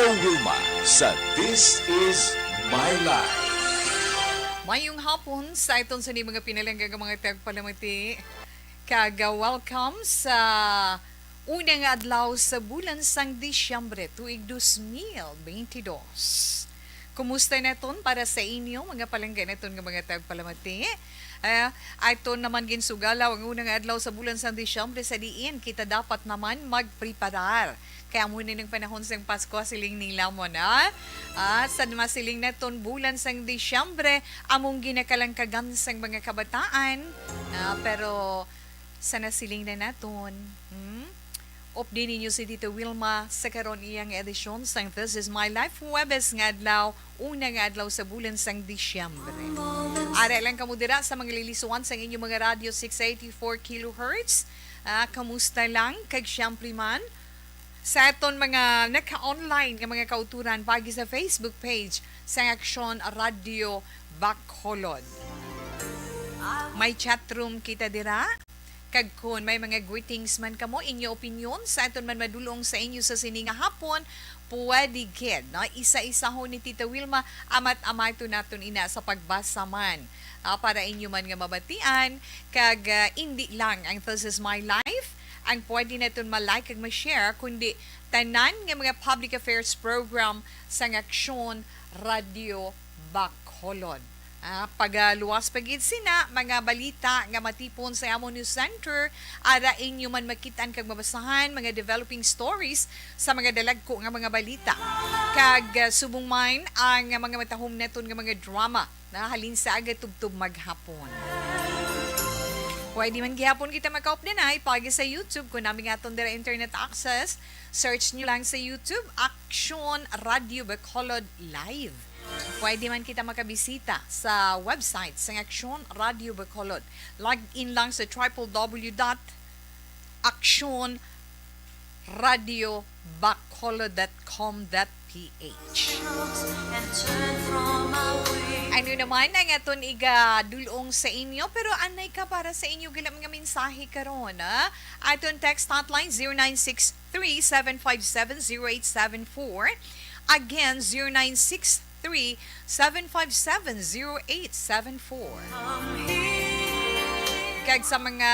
Wilma sa This Is My Life. Mayong hapon sa itong sa mga pinalanggang mga tagpalamati. Welcome sa unang adlaw sa bulan sang Disyembre tuig 2022. Kumusta naton para sa inyo mga palangga naton nga mga tagpalamati? Ito naman ginsugalaw ang unang adlaw sa bulan sang Disyembre sa diin kita dapat naman magpreparar. Kaya muna ng panahon sang Pasko siling nila mo na. Sa masiling naton bulan sang Disyembre among ginakalangkagan sang mga kabataan. Pero sana siling na naton. Update ninyo si Tito Wilma sa karon iyang edisyon sang This Is My Life Huwebes nga adlaw, unang adlaw sa bulan sang Disyembre. Ara lang kamo dira sa mga lilisuan sa inyong mga radio 684 kHz. Kamusta lang kag syempre man sa aton mga naka-online nga mga kauturan pagi sa Facebook page sa Aksyon Radio Bacolod. May chatroom kita dira. Kag kun may mga greetings man kamo, inyo opinion sa aton man madulong sa inyo sa sininga hapon, pwede gid no? Isa-isa ho ni Tita Wilma amat-amato naton ina sa pagbasa man. Para inyo man nga mabatian kag hindi lang ang This Is My Life ang pwede naton ma-like kag ma-share kundi tanan nga mga public affairs program sa Aksyon Radio Bacolod. Pagaluwas pagid sina mga balita nga matipon sa Amon News Center ara inyo man makitaan kag mabasahan mga developing stories sa mga dalagko nga mga balita kag subong man ang mga matahom neton nga mga drama na halin sa aga tubtub maghapon. Pwede man gihapon kita maka-updanay pagi sa YouTube kung namin aton dira internet access. Search nyo lang sa YouTube Aksyon Radio Bacolod Live. Pwede man kita makabisita sa website sa Aksyon Radio Bacolod. Log in lang sa www.actionradiobacolod.com.ph. Ano naman ang aton igadulong sa inyo pero anay ka para sa inyo gilam nga mensahe karon aton text hotline 0963-757-0874 again 0963-757-0874 kag sa mga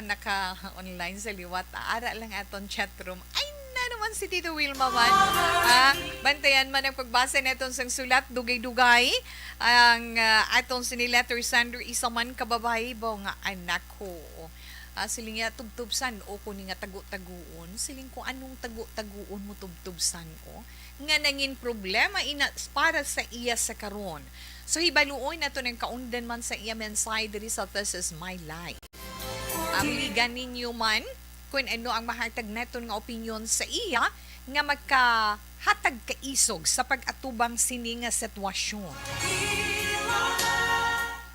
naka-online sa liwat ara lang aton chatroom ay naman si Tito Wilma man. Bantayan man ang pagbasa neton sang sulat dugay-dugay ang aton sini letter sender isa man kababay ba nga anak ko. Siling nga tubtubsan o kuning nga tagu-taguon siling ko anong tagu-taguon mo tubtubsan o nga nangin problema ina para sa iya sa karon. So hibaluoy nato ng kaundan man sa iya mensahe diri sa This Is My Life. Ligan ninyo man kung ano ang mahatag neton nga opinion sa iya nga magkahatag kaisog sa pag-atubang sini nga sitwasyon.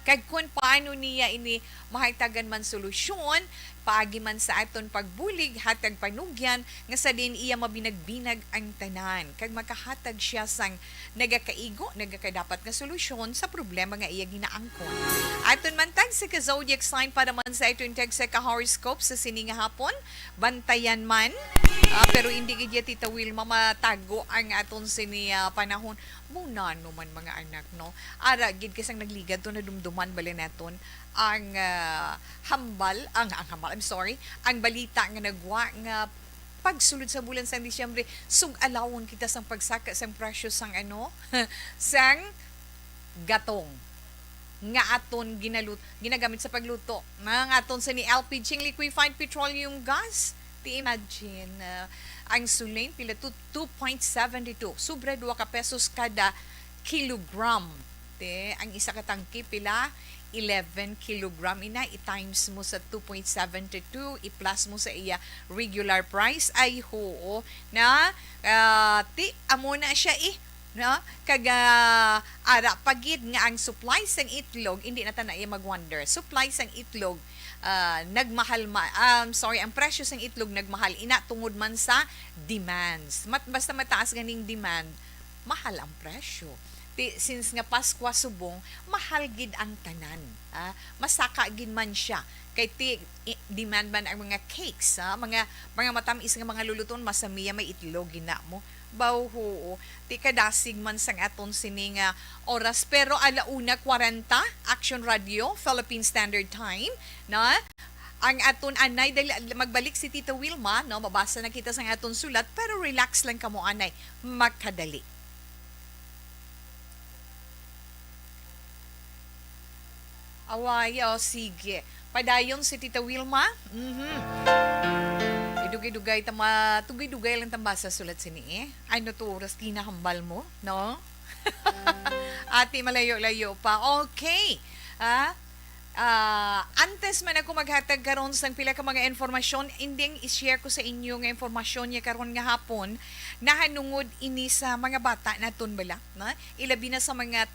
Kag kung paano niya ini mahatagan man solusyon, paagi man sa aton pagbulig, hatag panugyan, nga sa din iya mabinag-binag ang tanan. Kag makahatag siya sang nagakaigo, nagakadapat nga solusyon sa problema nga iya ginaangkon. Aton man tag sa ka-zodiac sign para man sa aton tag sa ka-horoscope sa sininga hapon, bantayan man. Pero hindi gid Tita Wilma matago ang aton sini panahon. Muna man mga anak no. Ara gid kasang nagligad to na dumduman bali naton ang hambal, ang balita nga nagwa nga pagsulod sa bulan sa Disyembre sug-alawon kita sang pagsaka sang presyo sang sang gatong nga aton ginagamit sa pagluto. Nga aton sa ni LPG liquefied petroleum gas. Imagine, ang sulane pila 2.72. Sobre 2 ka pesos kada kilogram. Ang isa ka tangki pila 11 kilogram ina i-times mo sa 2.72 i-plus mo sa iya regular price ay hoo na amo na siya no kag ara pagid nga ang supply sang itlog hindi na ta na iya mag-wonder supply sang itlog nagmahal ang presyo sang itlog nagmahal ina tungod man sa demands basta mataas ganing demand mahal ang presyo since nga Pasko subong mahal gid ang tanan masaka gid man siya kay demand man ang mga cakes mga matamis nga mga luluton masamiya may itlog gina mo Bawho. Ti kadasig man sang aton sini nga oras pero 1:40 Action Radio Philippine Standard Time na ang aton anay dali magbalik si Tita Wilma no mabasa na kita sang aton sulat pero relax lang kamo anay makadali. Away, sige. Padayon si Tita Wilma. Idugay-dugay tugay-dugay lang tambasa sulat sini eh. Ay no to oras kinahambal mo, no? Ati malayo-layo pa. Okay. Antes man ako maghatag karon sang pila ka mga informasyon, inding i-share ko sa inyo nga informasyon niya karon nga hapon nahanungod ini sa mga bata naton bala, na? Ilabi na sa mga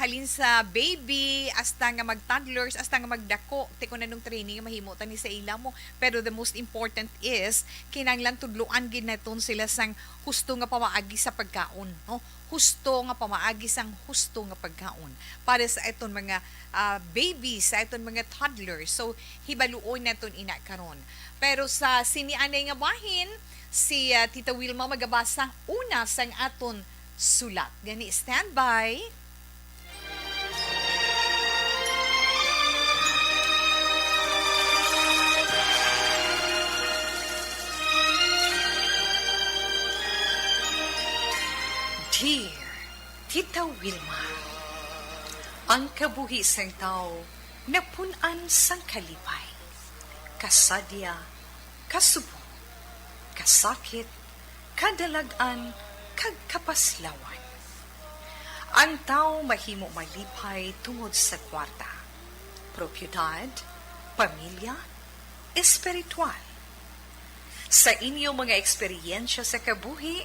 halin sa baby hasta nga mag-toddlers hasta nga magdako ti ko nanong training nga mahimo tani sa ila mo, pero the most important is kinahanglan tudloan gid naton sila sang husto nga pamaagi sa pagkaon, no? Husto nga pamaagi sang husto nga pagkaon para sa iton mga babies, sa iton mga toddlers. So hibaluon naton ina karon. Pero sa sinianay nga bahin si Tita Wilma magabasa una sang aton sulat. Gani standby. Dear Tita Wilma, ang kabuhi sang tao napunan sang kalipay, kasadya, kasubo, kasakit, kadalagan, kag kapaslawan. Ang tao mahimo malipay tungod sa kwarta, propiedad, pamilya, espiritual. Sa inyo mga eksperyensya sa kabuhi,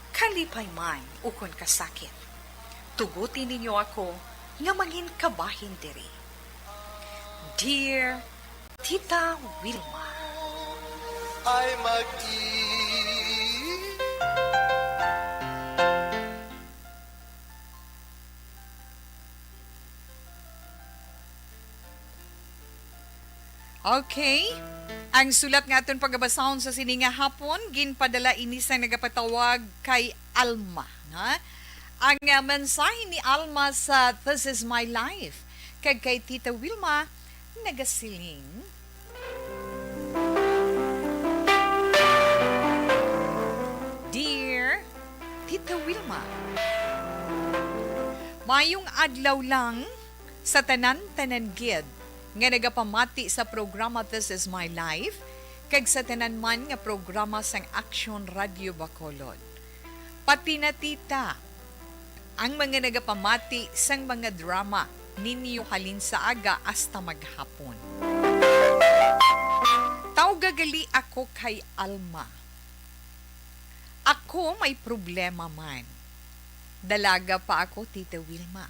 kalipay man ukon kasakit, tugutin ninyo ako nga mangin kabahin diri. Dear Tita Wilma, Ay okay. Ang sulat nga aton pagabasahon sa sininga hapon, ginpadala ini sa nagapatawag kay Alma. Na? Ang mensahe ni Alma sa This Is My Life, kag kay Tita Wilma, nagasiling. Dear Tita Wilma, mayong adlaw lang sa tanan-tanan gid nga nagapamati sa programa This Is My Life kag sa tanan man nga programa sang Action Radio Bacolod. Pati na tita, ang mga nagapamati sang mga drama ninyo halin sa aga hasta maghapon. Tawgagali ako kay Alma. Ako may problema man. Dalaga pa ako, Tita Wilma.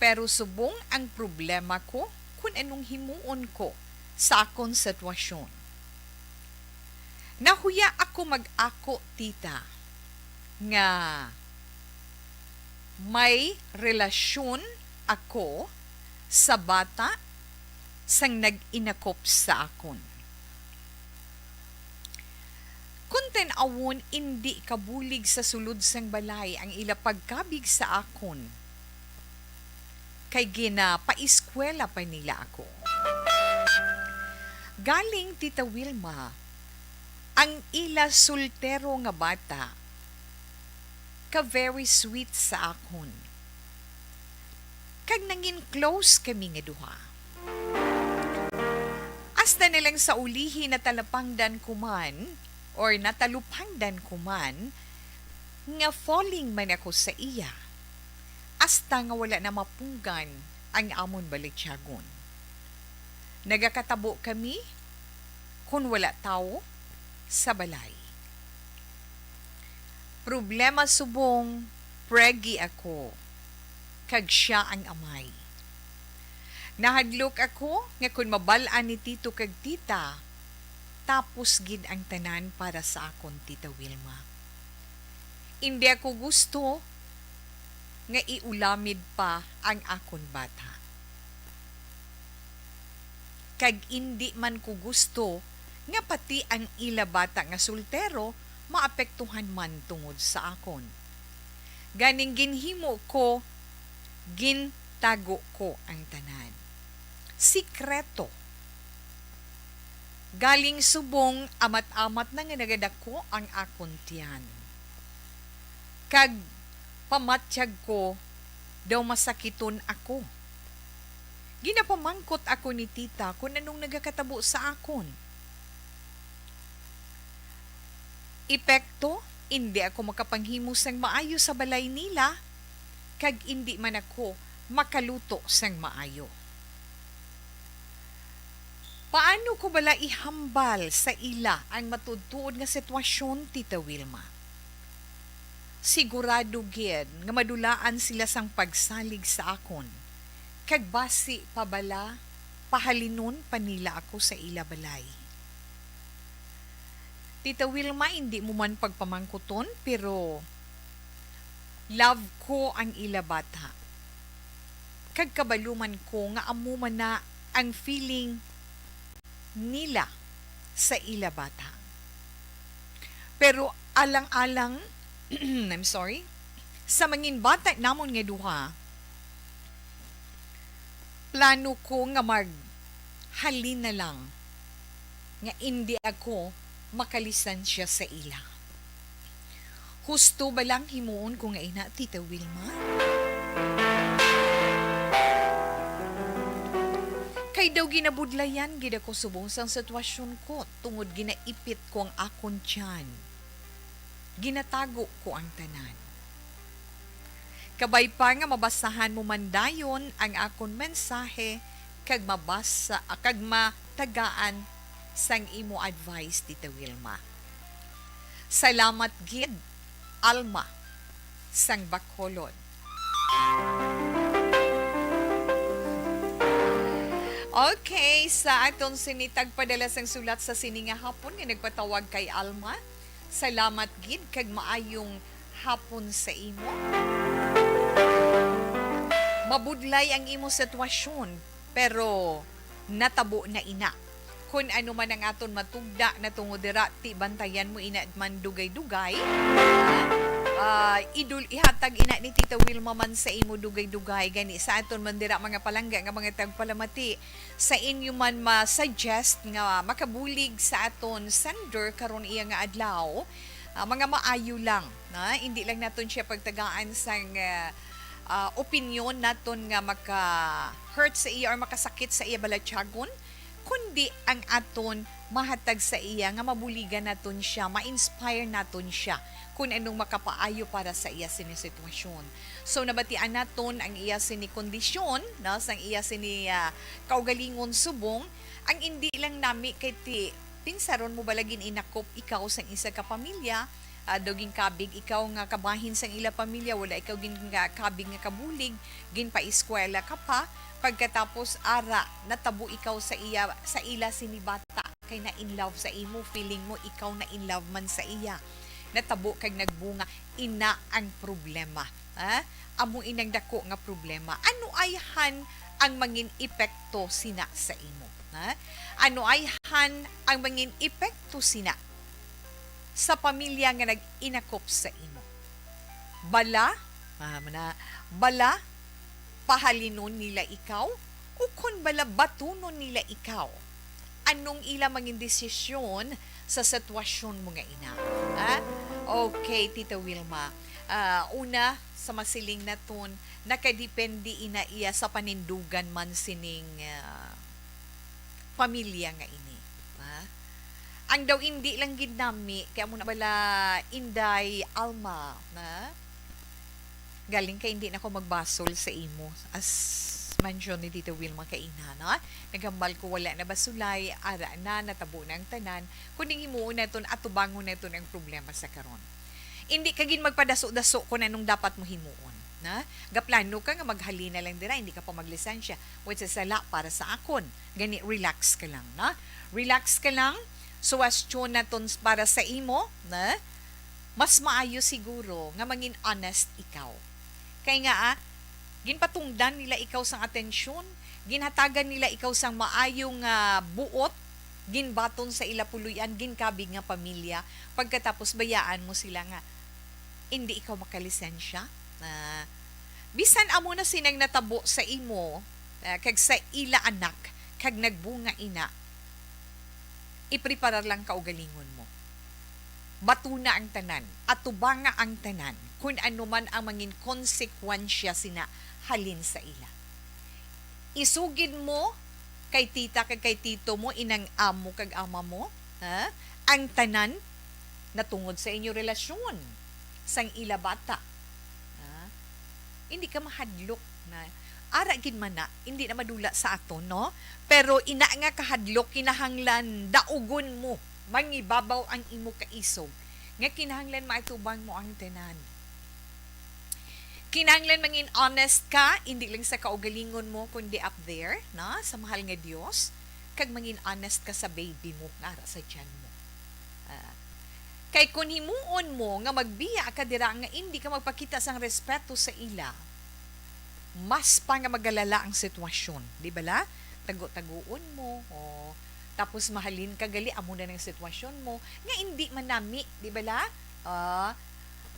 Pero subong ang problema ko kung anong himuon ko sa akong sitwasyon. Nahuya ako mag-ako, tita, nga may relasyon ako sa bata sang nag-inakop sa akon. Kung ten-awon indi kabulig sa sulod sang balay ang ila pagkabig sa akon, kay gina pa-eskwela pa nila ako. Galing Tita Wilma, ang ila soltero nga bata, ka very sweet sa akon. Kag nangin close kami nga duha. Hasta nilang sa ulihi na talapangdan kuman, or natalupangdan kuman, nga falling man ako sa iya. Hasta nga wala na mapunggan ang amon balityagon. Nagakatabo kami kung wala tao sa balay. Problema subong, pregi ako, kag siya ang amay. Nahadlok ako nga kung mabalaan ni tito kag tita, tapos gid ang tanan para sa akon, Tita Wilma. Hindi ako gusto nga iulamid pa ang akon bata. Kag indi man ko gusto nga pati ang ila bata nga soltero maapektuhan man tungod sa akon. Ganing ginhimo ko, gintago ko ang tanan. Sikreto. Galing subong amat-amat na nga nagadako ang akon tiyan. Kag pamatsyag ko, daw masakiton ako. Ginapamangkot ako ni tita kung anong nagakatabo sa akon. Epekto, hindi ako makapanghimo sang maayo sa balay nila, kag hindi man ako makaluto sang maayo. Paano ko bala ihambal sa ila ang matudtuod nga sitwasyon, Tita Wilma? Sigurado gid nga madulaan sila sang pagsalig sa akon. Kag basi pabala, pahalinon pa nila ako sa ila balay. Tita Wilma, hindi mo man pagpamangkuton, pero love ko ang ila bata. Kag kabaluman ko nga amo man na ang feeling nila sa ila bata. Pero alang-alang, I'm sorry, sa mangin bata namon nga duha, plano ko nga halin na lang nga hindi ako makalisansya sa ila. Husto ba lang himuon ko nga ina, Tita Wilma? Kay daw ginabudlayan gid ako subong sang sitwasyon ko tungod ginaipit ko ang akon tiyan. Ginatago ko ang tanan. Kabay pa nga mabasahan mo man dayon ang akon mensahe kag matagaan sang imo advice, Tita Wilma. Salamat gid, Alma sang Bacolod. Okay, sa aton sinitag padala sang sulat sa sininga hapon nga nagpatawag kay Alma. Salamat gid kag maayong hapon sa imo. Mabudlay ang imo sitwasyon pero natabo na ina. Kung ano man ang aton matugda na tungod dira, ti bantayan mo ina man dugay-dugay. Ihatag ina ni Tita Wilma man sa imo dugay-dugay gani sa aton man dira mga palangga nga mga tagpalamati sa inyo man ma-suggest nga makabulig sa aton sender karon iya nga adlaw, mga maayo lang na hindi lang naton siya pagtagaan sang opinion naton nga maka-hurt sa iya or makasakit sa iya balatyagon, kundi ang aton mahatag sa iya nga mabuligan naton siya, ma-inspire naton siya kung anong makapaayo para sa iya sini sitwasyon. So nabatian naton ang iya sini kondisyon, no, sang iya sini kaugalingon subong, ang hindi lang nami kay ti pinsaron mo balagin inakop ikaw sang isa ka pamilya, doging kabig ikaw nga kabahin sang ila pamilya, wala ikaw gin nga kabig nga kabulig, gin pa eskwela ka pa, pagkatapos ara natabo ikaw sa ila sini bata kay na in love sa imo, feeling mo ikaw na in love man sa iya, natabo kag nagbunga, ina ang problema. Amo inang dako nga problema. Ano ay ang mangin epekto sina sa imo? Ano ay ang mangin epekto sina sa pamilya nga nag-inakop sa imo? Bala, pahalinon nila ikaw o kun bala batunon nila ikaw? Anong ila mangin desisyon sa sitwasyon mo nga ina? Okay, Tita Wilma. Una, sa masiling naton, nakadepende ina iya sa panindugan man sining pamilya nga ini. Ang daw hindi lang gid nami, kaya muna bala Inday Alma, na galing kay hindi na ako magbasol sa imo as mention ni Tita Wilma kaina, no? Nagambal ko wala na basulay, ara na, natabo na ang tanan, kuning himuon na ito, atubangon na ito ang problema sa karon. Hindi kagin magpadaso-daso kung anong dapat mo himuon. Na? Gaplano ka nga maghalina lang dira, hindi ka pa maglisansya, which is sala para sa akon. Gani, relax ka lang, na? Relax ka lang, suwastyon na ton para sa imo, na? Mas maayo siguro nga mangin honest ikaw. Kaya nga, ginpatungdan nila ikaw sang atensyon, ginhatagan nila ikaw sang maayong buot ginbaton sa ila puluyan, ginkabig nga pamilya, pagkatapos bayaan mo sila nga hindi ikaw makalisensya. Bisan amo na sinang natabo sa imo, kag sa ila anak, kag nagbunga ina, ipreparar lang kaugalingon mo. Batuna ang tanan, at tubanga ang tanan, kung ano man ang mangin konsekwensya sina halin sa ila. Isugid mo kay tita kag kay tito mo, inang amo kag ama mo, ang tanan na tungod sa inyo relasyon sang ila bata. Hindi ka mahadlok na ara gid man na, hindi na madula sa aton, no? Pero ina nga kahadlok, kinahanglan daugon mo, mangibabaw ang imo kaisog, nga kinahanglan maitubang mo ang tanan. Kinahanglan mangin honest ka, hindi lang sa kaugalingon mo, kundi up there, na, sa mahal nga Dios, kag mangin honest ka sa baby mo, nga sa tiyan mo. Kay kung himuon mo nga magbiya ka dira nga hindi ka magpakita sang respeto sa ila, mas pa nga magalala ang sitwasyon, di ba la? Tago-taguon mo, tapos mahalin ka gali amo na ng sitwasyon mo nga hindi man nami, di ba la?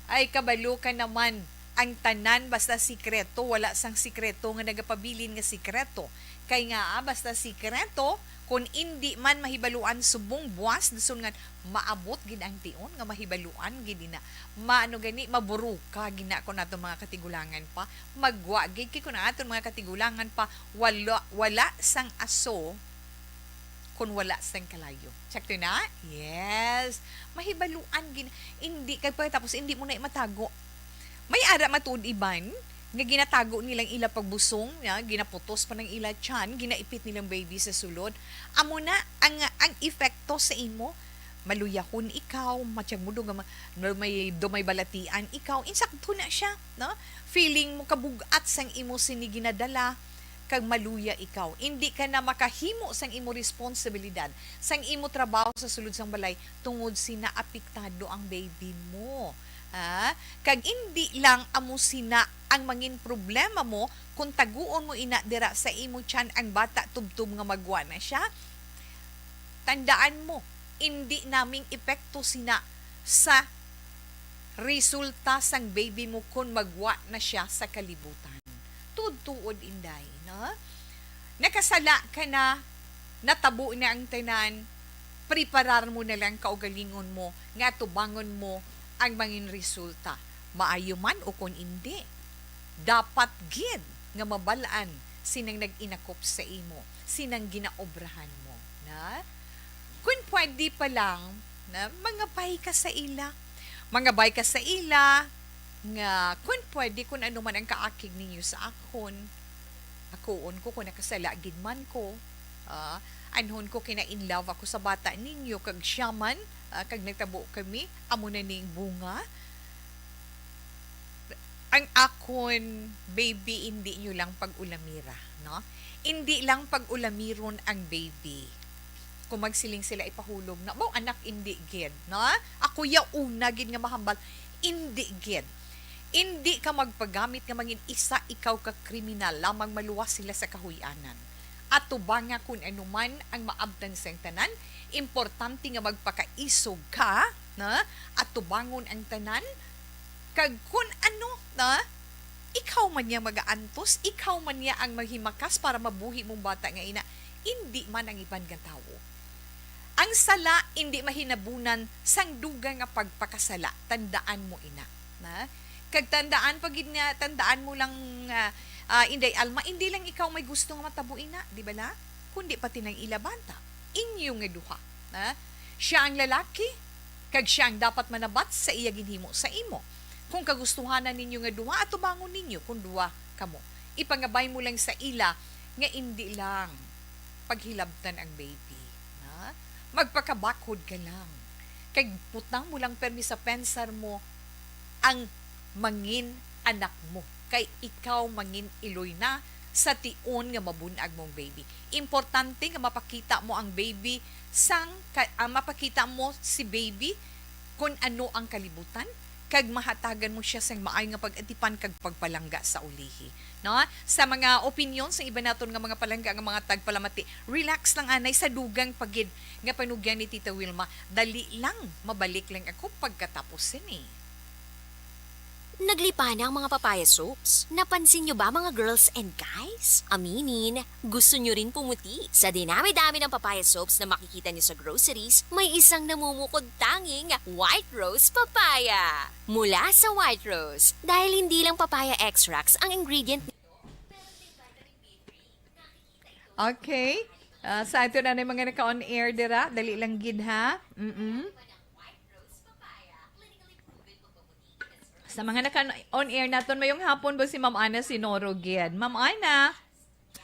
Ay kabalo ka naman, ang tanan basta sikreto, wala sang sikreto nga nagapabilin nga sikreto. Kay nga basta sikreto, kung hindi man mahibaluan subong buwas, dason nga maabot gid ang tion nga mahibaluan gid na. Maano gani maburu ka gina ko nato mga katigulangan pa. Magwa gid kay kun aton mga katigulangan pa wala sang aso kung wala sang kalayo. Check to na? Yes. Mahibaluan gid. Hindi kay tapos hindi mo na matago. May ara matud iban nga ginatago nilang ila pagbusong, ginaputos pa ng ila tiyan, ginaipit nilang baby sa sulod. Amo na ang epekto sa imo, maluyahon ikaw, matyag mo may balatian ikaw, insakto na siya, no? Feeling mo kabugat sang imo sini ginadala, kag maluya ikaw. Hindi ka na makahimo sang imo responsibilidad, sang imo trabaho sa sulod sang balay, tungod sina apektado ang baby mo. Kag hindi lang amo sina ang mangin problema mo kung taguon mo ina dira sa imo tiyan ang bata tubtub nga magwa na siya. Tandaan mo, hindi naming epekto sina sa resulta sang baby mo kung magwa na siya sa kalibutan. Tuod-tuod inday, no? Nakasala ka na, natabo na ang tanan, preparar mo na lang kaugalingon mo nga tubangon mo ang mangin resulta. Maayo man o kung hindi, dapat gid nga mabalaan sinang nag-inakop sa imo, sinang ginaobrahan mo, na kung pwede pa lang na mangabay ka sa ila, nga kung pwede kung ano man ang kaakig ninyo sa akoon ko kung nakasala gid man ko, anhon ko kina in love ako sa bata ninyo kag siyaman, kag nagtabo kami amo na ning bunga. Ang akon baby hindi nyo lang pag-ulamira, no? Hindi lang pag-ulamiron ang baby. Kung magsiling sila ipahulog na, anak hindi gid, no? Ako ya una gid nga mahambal, hindi gid. Hindi ka magpagamit nga mangin isa ikaw ka kriminal lamang maluwas sila sa kahuyanan. At tubanga kung ano man ang maabdan sa tanan, importante nga magpakaisog ka, na? At tubangon ang tanan, kag kung ano, na? Ikaw man niya mag-aantos, ikaw man niya ang maghimakas para mabuhi mong bata nga ina, hindi man ang iban nga tao. Ang sala, hindi mahinabunan sang duga nga pagpakasala. Tandaan mo ina. Na? Kag tandaan, tandaan mo lang, inday alma, hindi lang ikaw may gusto nga matabo ina, di ba na? Kundi pati ng ilabanta. Inyo nga duha. Na? Siya ang lalaki, kag siya ang dapat manabat sa iya ginhimo sa imo. Kung kagustuhanan ninyo nga duha, at tubangon ninyo kung duha kamo. Ipangabay mo lang sa ila nga hindi lang paghilabtan ang baby. Na? Magpakabakhod ka lang. Kag putang mo lang permi sa pensar mo ang mangin anak mo. Kay ikaw mangin iloy na sa tion nga mabunag mong baby. Importante nga mapakita mo ang baby mapakita mo si baby kung ano ang kalibutan, kag mahatagan mo siya sa maay nga pag-atipan kag pagpalangga sa ulihi. No? Sa mga opinion sa iba naton nga mga palangga nga mga tagpalamati, relax lang anay sa dugang pagid nga panugyan ni Tita Wilma. Dali lang, mabalik lang ako pagkatapos ini. Naglipa na ang mga papaya soaps. Napansin nyo ba mga girls and guys? Aminin, gusto nyo rin pumuti. Sa dinami-dami ng papaya soaps na makikita nyo sa groceries, may isang namumukod tanging White Rose Papaya. Mula sa White Rose, dahil hindi lang papaya extracts ang ingredient Okay. Sa ito na mga naka-on air dira, dali lang gid ha. Sa mga naka-on air naton mayong hapon ba si Ma'am Ana Sinoro gid. Ma'am Ana,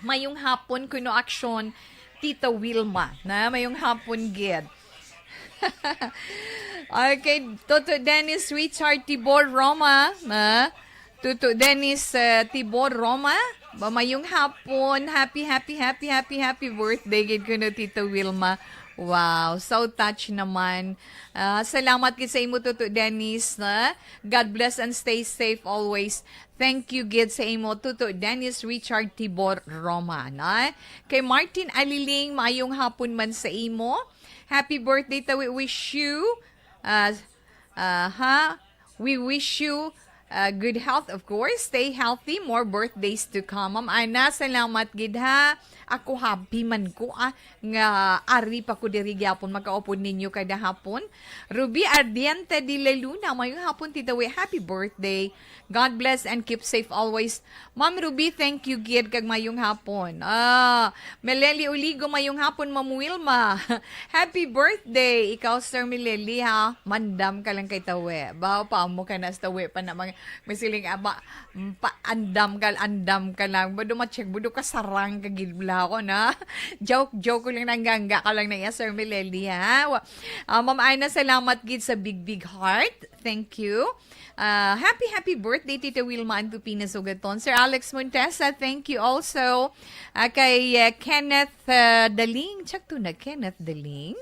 mayong hapon kuno action Tita Wilma na mayong hapon gid. Okay, Toto Dennis Richard Tibor Roma, Toto Dennis Tibor Roma, ba mayong hapon, happy birthday gid kuno Tita Wilma. Wow, so touch naman. Salamat gid sa imo Tuto Dennis. God bless and stay safe always. Thank you gid sa imo Tuto Dennis Richard Tibor Roma. Kay Martin Aliling, mayong hapon man sa imo. Happy birthday ta, we wish you we wish you good health, of course. Stay healthy. More birthdays to come. Ma'am Ana, salamat gid ha. Ako happy man ko nga ari pa ko diri gyapon makaupod ninyo kada hapon. Ruby Ardiente de la Luna, mayong hapon Tita We, happy birthday. God bless and keep safe always. Ma'am Ruby, thank you gid kag mayong hapon. Meleli Uligo, mayong hapon Ma'am Wilma. Happy birthday. Ikaw Sir Meleli ha. Mandam ka lang kay Tawe. Bao pa mo ka na sa Tawe pa na mga masiling andam ka lang. Bado ma-check, bado ka sarang kagilbla ako na. Joke ko lang nanggangga ka lang na iya, Sir Meleli, ha? Ma'am Aina, salamat gid sa big heart. Thank you. Happy birthday, Tita Wilma Antupina Sugaton. Sir Alex Montesa, thank you also. Kay Kenneth Daling. Check to na, Kenneth Daling.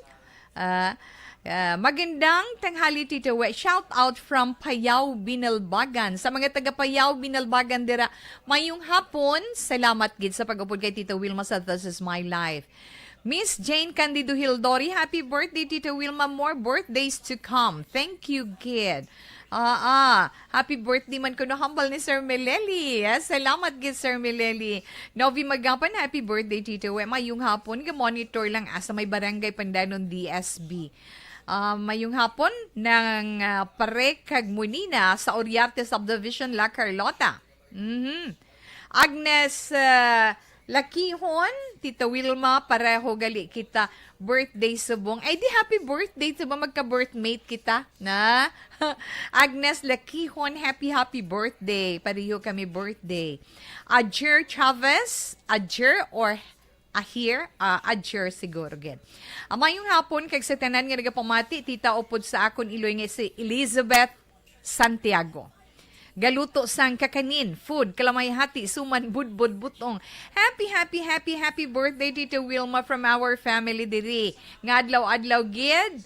Magandang tanghali, Tita We. Shout out from Payao, Binalbagan. Sa mga taga Payao, Binalbagan dira, mayong hapon, salamat gid sa pag-upod kay Tita Wilma sa This Is My Life. Miss Jane Candido Hildori, happy birthday, Tita Wilma. More birthdays to come. Thank you, kid. Happy birthday man ko no humble ni Sir Meleli. Salamat gid Sir Meleli. Novi Magapan, happy birthday, Tito We. Mayong hapon, ga-monitor lang sa may barangay Pandanon DSB. Mayong hapon ng Pare kag Munina sa Oriarte Subdivision, La Carlota. Agnes Lakihon, Tita Wilma, pareho gali kita birthday subong. Ay di happy birthday sa ba magka-birthmate kita, na? Agnes Lakihon, happy birthday. Pareho kami birthday. Ajer Chavez, Ajer or Adjer siguro gid. Mayong hapon kag sa tanan nga nagapamati, tita upod sa akon iloy nga si Elizabeth Santiago. Galuto sang kakanin, food, kalamay hati, suman, budbud, butong. Happy birthday, Tita Wilma, from our family diri. Nga adlaw gid,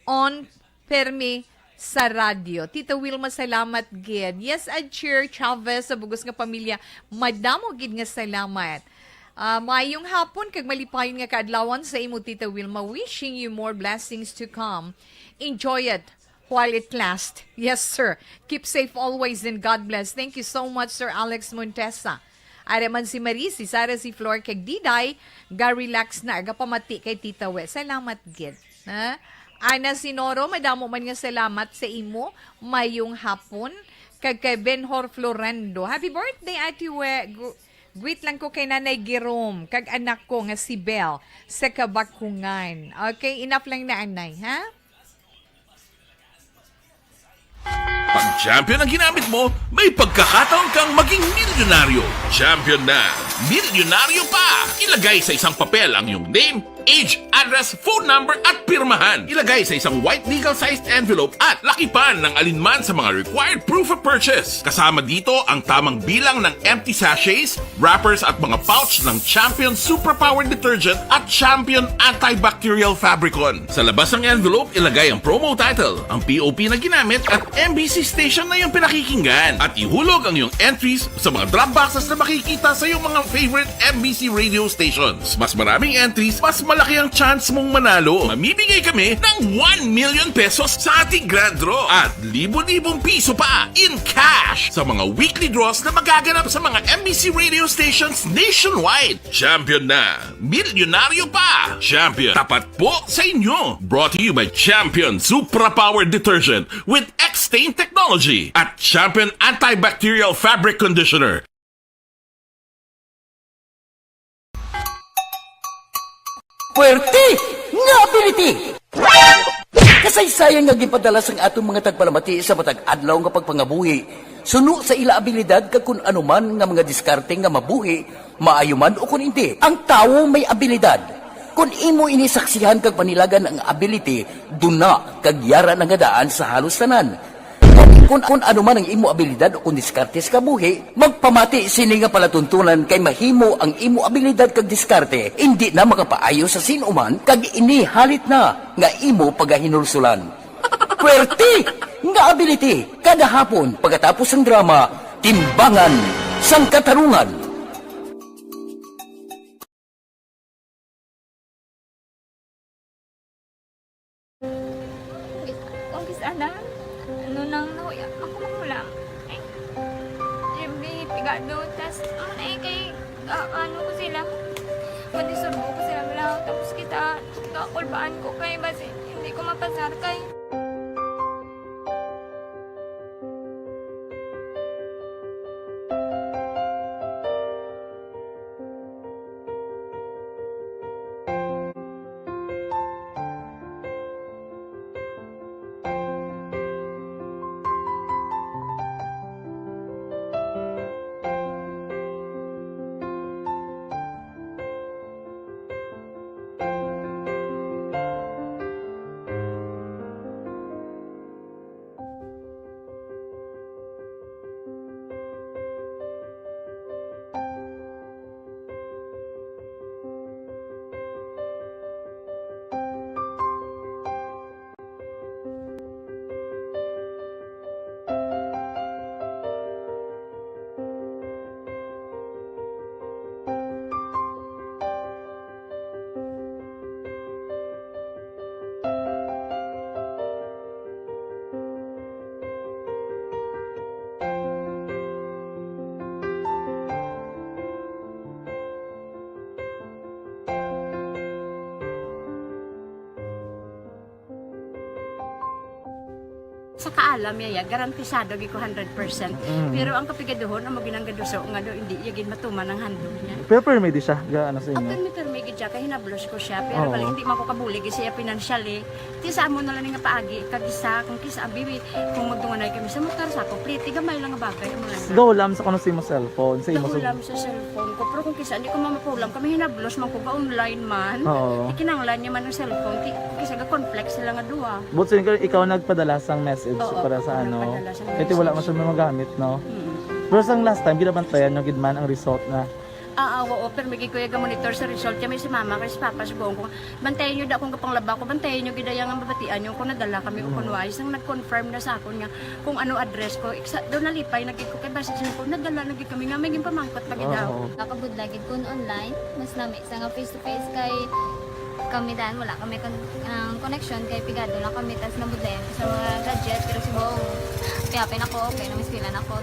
on permi sa radyo. Tita Wilma, salamat gid. Yes, Adjer Chavez sa bugos nga pamilya, madamo gid nga salamat. Mayong hapon kag malipayon nga kaadlawan sa imo, Tita Wilma. Wishing you more blessings to come. Enjoy it while it lasts. Yes, sir. Keep safe always and God bless. Thank you so much, Sir Alex Montesa. Araman si Marie, si Sara, si Flor, kag Diday, ga-relax na, ga-pamati kay Tita We. Salamat gid. Ana Sinoro, madamo man nga salamat sa imo. Mayong hapon kag kay Benhor Florendo. Happy birthday, Ate We. Greet lang ko kay Nanay Jerome, kag anak ko nga si Belle sa Kabakungan. Okay, enough lang na, Anay, ha? Pag champion ang ginamit mo, may pagkakataon kang maging milyonaryo. Champion na! Milyonaryo pa! Ilagay sa isang papel ang iyong name, age, address, phone number at pirmahan. Ilagay sa isang white legal-sized envelope at lakipan ng alinman sa mga required proof of purchase. Kasama dito ang tamang bilang ng empty sachets, wrappers at mga pouch ng Champion Superpower Detergent at Champion Antibacterial Fabricon. Sa labas ng envelope, ilagay ang promo title, ang POP na ginamit at MBC station na yung pinakikinggan. At ihulog ang iyong entries sa mga drop boxes na makikita sa iyong mga favorite MBC radio stations. Mas maraming entries, mas malaki ang chance mong manalo. Mamimigay kami ng 1 million pesos sa ating grand draw at libo-libong piso pa in cash sa mga weekly draws na magaganap sa mga MBC radio stations nationwide. Champion na, milyonaryo pa. Champion, tapat po sa inyo. Brought to you by Champion Supra Power Detergent with X-Stain Technology at Champion Antibacterial Fabric Conditioner. Puwerte nga ability! Kasaysayan nga gipadala sang atong mga tagpalamati sa matag adlaw nga pagpangabuhi. Suno sa ila abilidad kag kun anuman nga mga diskarte nga mabuhi, maayo man o kun hindi. Ang tawo may abilidad. Kung imo inisaksihan kag panilagan ang ability, duna kag yara nga daan sa halos tanan. Kung ano man ang imo abilidad o kung diskarte sa kabuhi, magpamati sini nga palatuntunan kay mahimo ang imo abilidad kag diskarte, hindi na makapaayo sa sinuman kag ini halit na nga imo pagahinulsulan. Puwerte nga ability kada hapon pagkatapos ng drama, Timbangan sang Katarungan. Kung sana, ano nang nahuya, ako makulang. Eh, siyempre, pigado, tas, kay, ano ko sila, manisurbo ko sila lang, tapos kita, kakulbaan ko kay, basi, hindi ko mapasar kay. Sa kaalam yaya, garantisado gi ko 100%. Pero ang kapigaduhon, ang maginanggaduso, nga do, hindi yagin matuman ang handog niya. Pero permit siya, gaano sa Ang inyo? permi gid siya, kaya hinablos ko siya. Pero Oo. pala hindi man ko kabulig siya financially. Ti sa amo na lang nga paagi, kagisa, kung kisa abiwi, kung magdunganay kami sa motor sa ako, pliti, gamay lang nga bagay. Amo lang. Gawlam sa kuno sa imo cellphone, sa imo Nahulam sa cellphone ko. Pero kung kisa, hindi ko mamapulam. Kami hinablos man ko ba online man. Oo. Ikinanglan niya man ng cellphone. Kisa ga conflict sila nga duwa. But so, ikaw nagpadala sang message Oo, para sa ako ano. nagpadala sang Ito wala message. man siya magamit, no? Mm. Pero sang last time, ginabantayan nyo gidman ang result na. Oo, pero may kuya ga monitor sa result kami si mama kay si papa si buong ko. Bantayan niyo da kung kapang laba ko, bantayan niyo gidaya nga mabatian yung kung nadala kami o kunwais ang nag-confirm na sa akon nga kung ano address ko. Doon nalipay nagig ko kay base ko nadala nagig kami nga may pamangkot pag daw. Oo. Nakabudlagid kun online, mas nami sa nga face to face kay kami dan wala kami connection kay pigado lang kami tas nabudlayan sa mga gadget pero si buong piyapin ako okay na miskilan ako.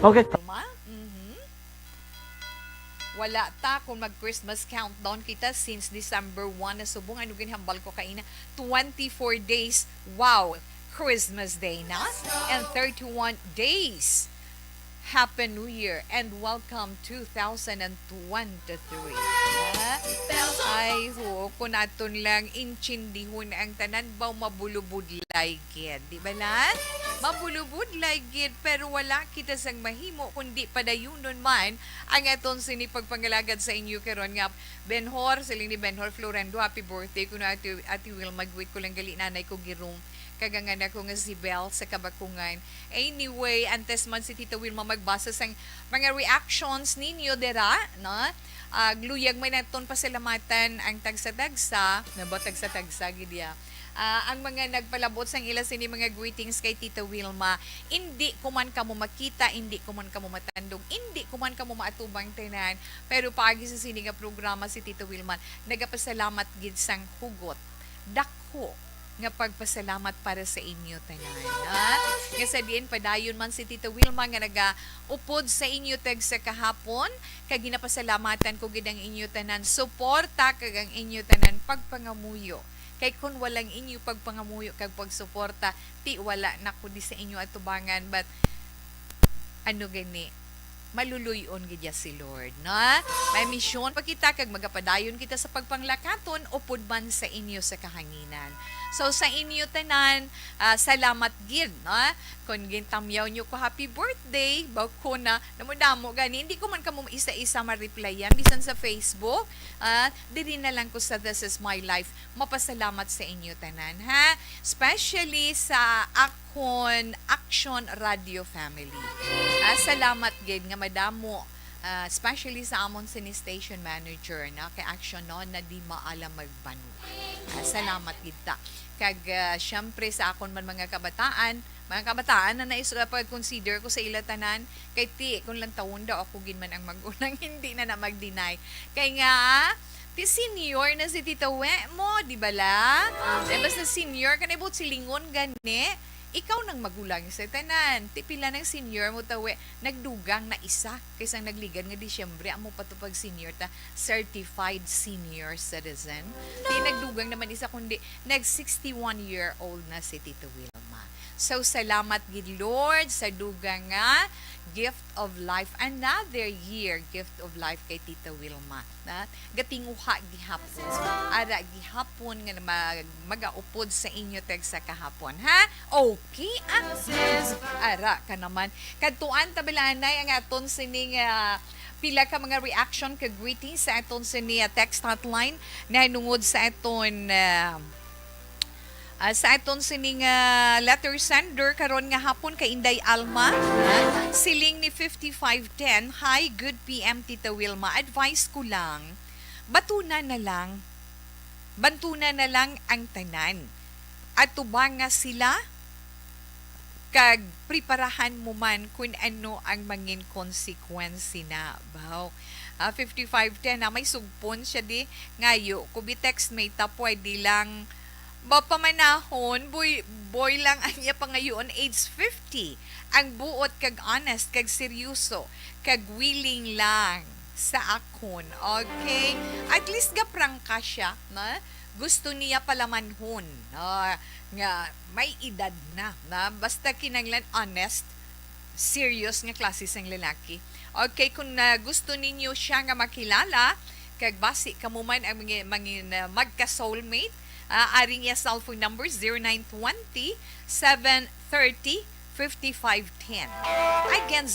Okay. Tama? Wala ta kung mag-Christmas countdown kita since December 1 na subong ano ginhambal ko kaina 24 days. Wow! Christmas Day na and 31 days. Happy New Year and welcome 2023. Ay, kung aton lang inchindihon ang tanan baw mabulubudlay gid, di ba lan? Mabulubudlay gid pero wala kita sang mahimo kundi padayunon man ang aton sinipagpangalagad sa inyo karon nga Benhor, siling ni Benhor Florendo, happy birthday kuno ati will magwit ko lang gali nanay ko girong kagangan ako nga si Belle sa Kabakungan. Anyway, antes man si Tita Wilma magbasa sa mga reactions ninyo dira, no? Gluyag may naton pasalamatan ang tagsa-tagsa, na ba tagsa-tagsa gidya. Ang mga nagpalabot sang ila sini mga greetings kay Tita Wilma. Hindi ko man kamo makita, hindi ko man kamo matandog, hindi ko man kamo maatubang tanan. Pero pagi sa sini nga programa si Tita Wilma, nagapasalamat gid sang hugot. Dako nga pagpasalamat para sa inyo tanan. Nga sa diin padayon man si Tita Wilma nga nagaupod sa inyo tag sa kahapon kag ginapasalamatan ko gid ang inyo tanan suporta kag ang inyo tanan pagpangamuyo. Kay kun walang inyo pagpangamuyo kag pagsuporta ti wala na kundi sa inyo atubangan but ano gani maluluyon gidya si Lord, no? May misyon pa kita kag magapadayon kita sa pagpanglakaton upod man sa inyo sa kahanginan. So sa inyo tanan, salamat gid, no? Kung gintamyaw nyo ko happy birthday, baw ko na namudamo gani, hindi ko man kamo isa-isa ma-replyan bisan sa Facebook, diri na lang ko sa This Is My Life. Mapasalamat sa inyo tanan, ha? Especially sa akon Action Radio Family. Salamat gid nga madamo, especially sa amon sini station manager na kay Action no na di maalam magbanu. Salamat gid ta. Kag syempre sa akon man mga kabataan na nais pag-consider ko sa ila tanan kay ti kung lang taon daw ako gid man ang magulang hindi na mag-deny. Kay nga ti senior na si Tita We mo, di ba la? Basta senior kanay but silingon gani. Ikaw nang magulang sa tanan. Tipila ng senior mo tawe, nagdugang na isa kaysa nagligan nga Disyembre amo patupag senior ta certified senior citizen. Di nagdugang naman isa kundi nag 61-year-old na si Tito Wilma. So salamat gid Lord sa dugang nga gift of life, another year gift of life kay Tita Wilma. Na gatinguha gihapon. Ara gihapon nga magaupod sa inyo tag sa kahapon, ha? Okay, ara ka naman. Kadtuan tabilanay ang aton sining pila ka mga reaction ka greetings sa aton sini text hotline na nungod sa aton sa aton sining letter sender karon nga hapon kay Inday Alma, siling ni 5510. Hi, good PM Tita Wilma. Advice ko lang, bantunan na lang ang tanan. At tubang nga sila kag preparahan mo man kung ano ang mangin konsekwensi na. Wow. 5510 na may sugpon siya di ngayo. Kubi text may tapoy di lang pamanahon, boy lang anya pa ngayon, age 50. Ang buot kag honest, kag seryoso, kag willing lang sa akon. Okay? At least gaprang ka siya, na? Gusto niya palamanhon. Nga, may edad na. Basta kinanglan honest, serious nga klase sang lalaki. Okay, kung gusto ninyo siya nga makilala, kag basi kamuman ang mga magka-soulmate, aring iya cellphone number 0920-730-5510. Again,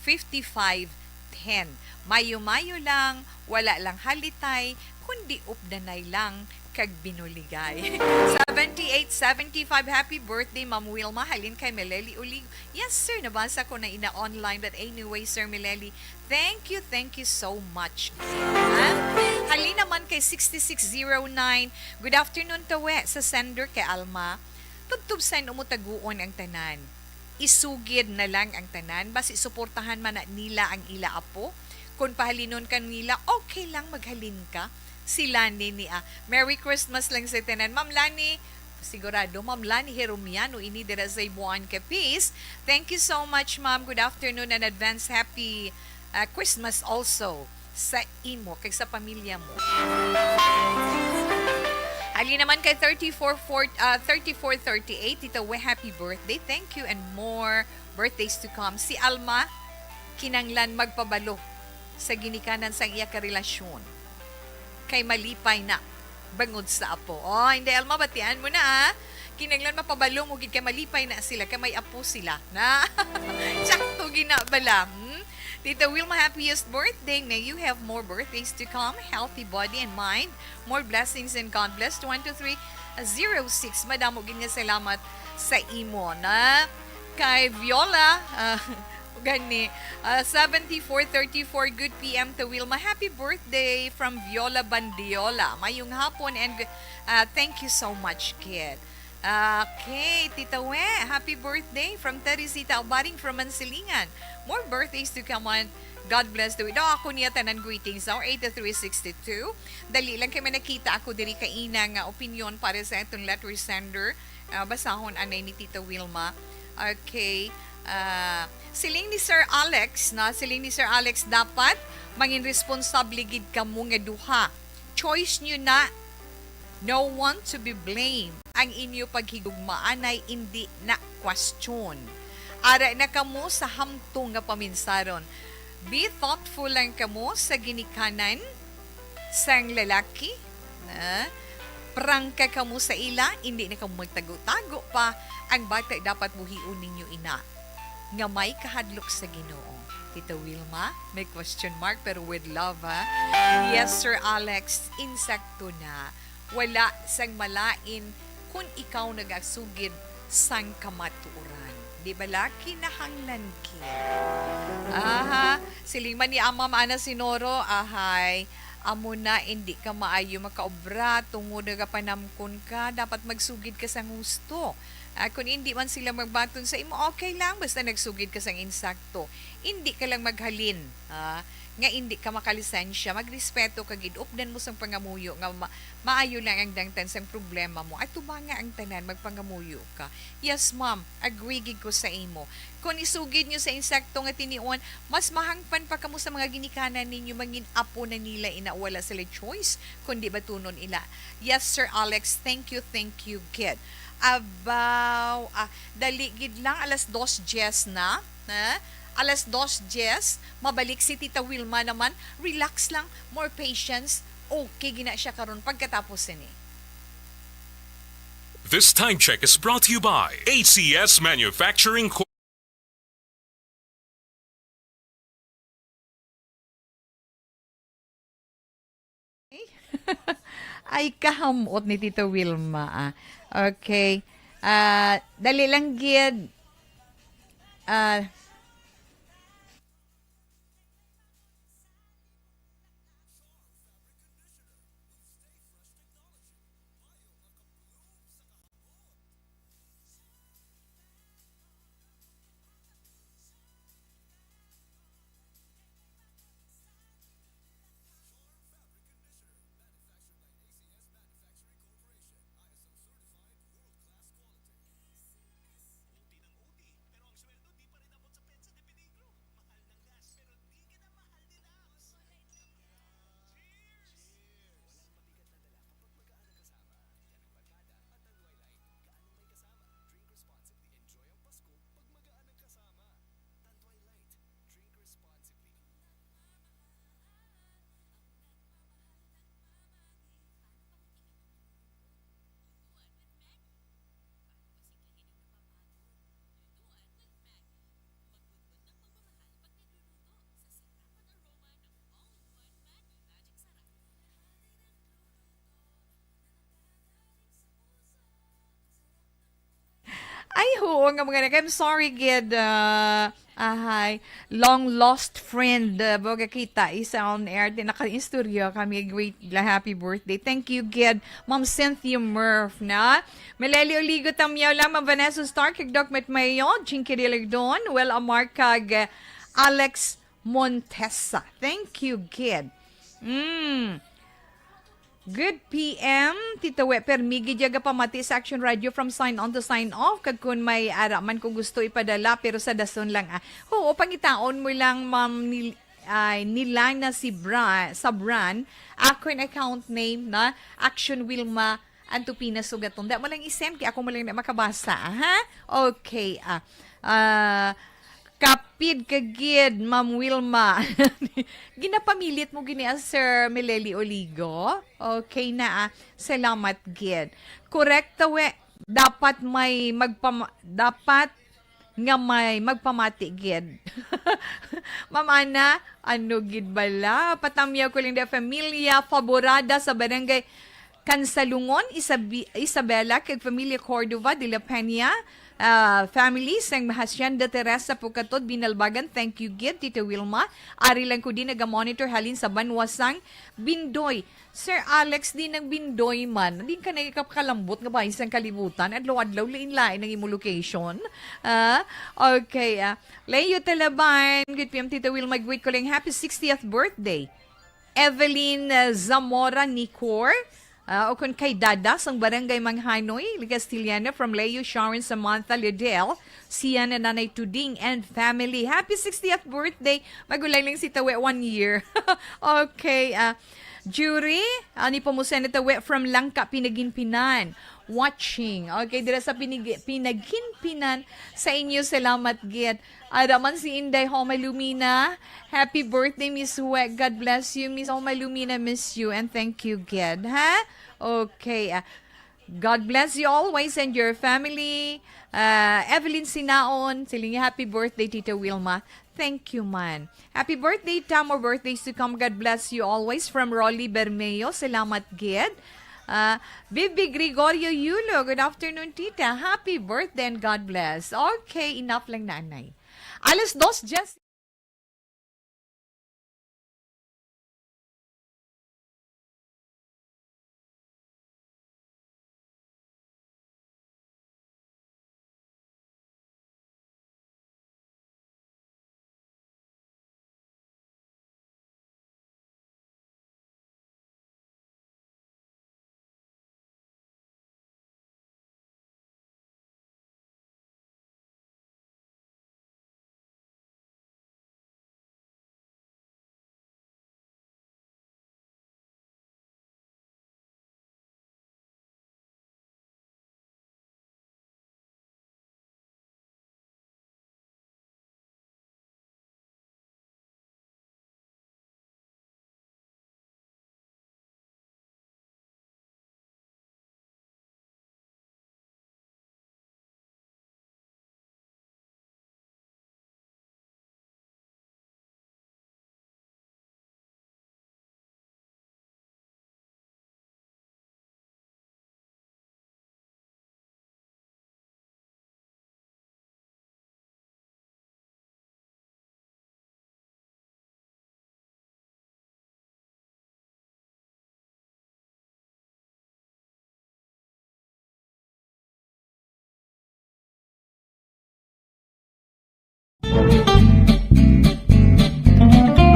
0920-730-5510. Mayo-mayo lang, wala lang halitay, kundi updanay lang kag binuligay. 7875 happy birthday Ma'am Wilma, halin kay Meleli Ulig. Yes sir, nabasa ko na ina online, but anyway Sir Meleli, thank you so much. Halin naman kay 6609, good afternoon tawe sa sender kay Alma. Tubtubsan umutaguon ang tanan. Isugid na lang ang tanan, basi suportahan man na nila ang ila apo. Kung pahalinon ka nila, okay lang maghalin ka. Si Lani ni Merry Christmas lang sa tanan. Ma'am Lani, sigurado, Ma'am Lani Heromiano, ini dira sa ibuan ka peace. Thank you so much, Ma'am. Good afternoon and advance happy Christmas also sa imo, kag sa pamilya mo. Ali naman kay 3438, Tita We, happy birthday. Thank you and more birthdays to come. Si Alma, kinanglan magpabalo sa ginikanan sa iya karelasyon. Kay malipay na, bangod sa apo. Oh, hindi Alma, batian mo na Kinanglan mapabalo mo, kay malipay na sila, kay may apo sila. Na, tsakto ginabala. Tita Wilma, happiest birthday. May you have more birthdays to come. Healthy body and mind. More blessings and God bless. 12306. Madamo ginya salamat sa imo na kay Viola. Gani. 7434. Good PM to Wilma. Happy birthday from Viola Bandiola. Mayong hapon and thank you so much, kid. Okay, Tita We, happy birthday from Teresita Albaring from Mansilingan. More birthdays to come on. God bless the widow. Ako niya tanan greetings now, 8362. Dali lang kami nakita ako diri kaina nga opinion para sa itong letter sender. Basahon anay ni Tita Wilma. Okay. Siling ni Sir Alex, dapat mangin responsable gid kamo nga duha. Choice nyo na. No one to be blamed. Ang inyo paghigugmaan ay hindi na question. Ara na kamo sa hamtong nga paminsaron. Be thoughtful lang kamo sa ginikanan sang lalaki. Prangka kamo sa ila, hindi na kamo magtago-tago pa. Ang bata dapat buhiun ninyo ina. Nga may kahadlok sa Ginoo. Tita Wilma, may question mark pero with love Yes, Sir Alex, insakto na. Wala sang malain kung ikaw nagasugid sang kamatuoran. Di ba laki na hanglan ki? Silingman ni Ama Maana Sinoro, amo na hindi ka maayo makaobra, tungod nga panamkon ka, dapat magsugid ka sang gusto. Kung hindi man sila magbaton sa imo, okay lang, basta nagsugid ka sang insakto. Hindi ka lang maghalin, nga hindi ka makalisensya, magrespeto ka gid, updan mo sang pangamuyo, nga maayo lang ang dangtan sang problema mo. At tubanga ang tanan, magpangamuyo ka. Yes, ma'am, agree gid ko sa imo. Kung isugid nyo sa insakto nga tiniuan, mas mahangpan pa kamo sa mga ginikanan ninyo, mangin apo na nila inawala sila choice, kundi batunon ila. Yes, Sir Alex, thank you, kid. Dali gid lang, alas 2:10 na, alas 2:10, mabalik si Tita Wilma naman, relax lang, more patience, okay gina siya karon pagkatapos ni. This time check is brought to you by ACS Manufacturing Corp. Ay, kahamot ni Tita Wilma. Okay. Dali lang gid. Ay, oo nga mga I'm sorry, gid. Long lost friend. Baga kita, isa on air. Naka-istorya kami. Great, happy birthday. Thank you, gid. Ma'am Cynthia Murph, na. Meleli Oligo Tamyaw lang. Ma'am Vanessa Stark, Doc Mayo. Jinky Diligdon. Well, Amar kag Alex Montesa. Thank you, gid. Good PM, Tita We, permigi jaga pamati sa Action Radio from sign on to sign off. Kag kun may araman kung gusto ipadala, pero sa dason lang. Oo, pangitaon mo lang, ma'am, nila na si Sabran, ako yung account name na Action Wilma Anto pinasugaton. Da mo lang isend kay ako mo lang na makabasa, ha? Okay, kapid kagid, Ma'am Wilma. Ginapamilit mo gini Sir Meleli Oligo. Okay na, salamat gid. Correct we. Dapat dapat nga may magpamati gid. Ma'am Ana, ano gid bala? Patamyaw ko lang da familia favorada sa barangay Kansalungon, Isabela, kag Familia Cordova de la Peña, family sang Hacienda Teresa Pukatod, Binalbagan, thank you gid, Tito Wilma. Ari lang ko din naga-monitor halin sa Banwasang, Bindoy. Sir Alex, di ng Bindoy man, di ka nagkapkalambot nga ba isang kalibutan, adlaw-adlaw lain-lain ng imo location. Okay, Leo Talaban, good PM, Tito Wilma, greet ko lang happy 60th birthday. Evelyn Zamora Nicor, o kung kay Dada, sang barangay Manghanoy, Castillana, from Leo Sharon Samantha Liddell, siya na Nanay Tuding and family. Happy 60th birthday. Magulay lang si Tawe 1 year. Okay. Jury, ni po mo na Tawe from Langka, Pinaginpinan. Watching. Okay, dira sa Pinaginpinan. Sa inyo, salamat gid. Araman si Inday Homay Lumina. Happy birthday, Miss Wek. God bless you, Miss Homay Lumina. Miss you and thank you, Ged. Ha? Okay. God bless you always and your family. Evelyn Sinaon. Siling happy birthday, Tita Wilma. Thank you, man. Happy birthday, Tam. More birthdays to come. God bless you always. From Rolly Bermeo. Salamat, Ged. Bibi Gregorio Yulo. Good afternoon, Tita. Happy birthday and God bless. Okay, enough lang, nanay. Alas 2, just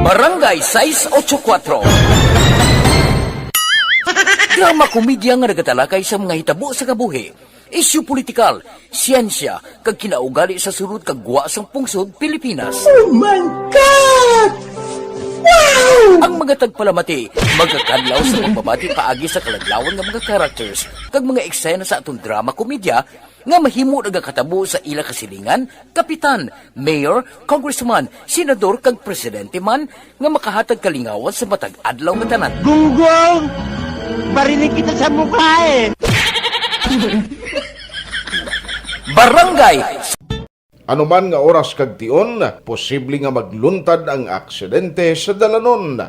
Barangay 684. Drama komedya nga nagatalakay sa mga hitabo sa kabuhi. Isyu politikal, siyensya, kag kinaugali sa surut kag guwa sang pungsod Pilipinas. Oh my God! Wow! Ang mga tagpalamati, magkakadlaw sa pagbabati paagi sa kalaglawan ng mga characters kag mga eksena sa atong drama komedya nga mahimo nagakatabo sa ila kasilingan, kapitan, mayor, congressman, senador kag presidente man nga makahatag kalingawan sa matag adlaw nga tanan. Gunggong! Barinig kita sa mukha eh! Barangay Anuman nga oras kag tion, posible nga magluntad ang aksidente sa dalanon.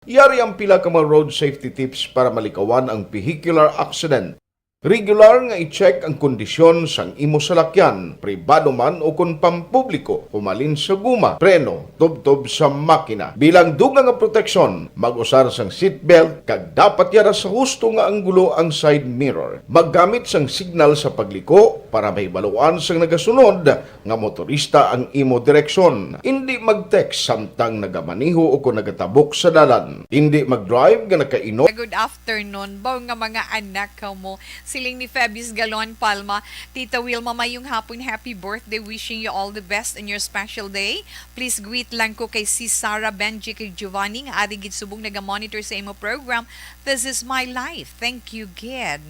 Yari ang pila ka mga road safety tips para malikawan ang vehicular accident. Regular nga i-check ang kondisyon sang imo salakyan, pribado man o kung pampubliko, humalin sa guma, preno, tubtob sa makina. Bilang dugang nga proteksyon, mag-usar sang seatbelt, kag dapat yara sa husto nga anggulo ang side mirror. Maggamit sang signal sa pagliko para may baluan sang nagasunod nga motorista ang imo direksyon. Hindi mag-text samtang nagamaniho o kung nagatabok sa dalan. Hindi mag-drive nga nakainom. Good afternoon, bao nga mga anak ka mo. Siling ni Febis Galon Palma. Tita Wilma, mayong hapon, happy birthday. Wishing you all the best in your special day. Please greet lang ko kay si Sarah, Benji, kay Giovanni, nga ari gid subong naga-monitor sa imo program. This is my life. Thank you, Gid.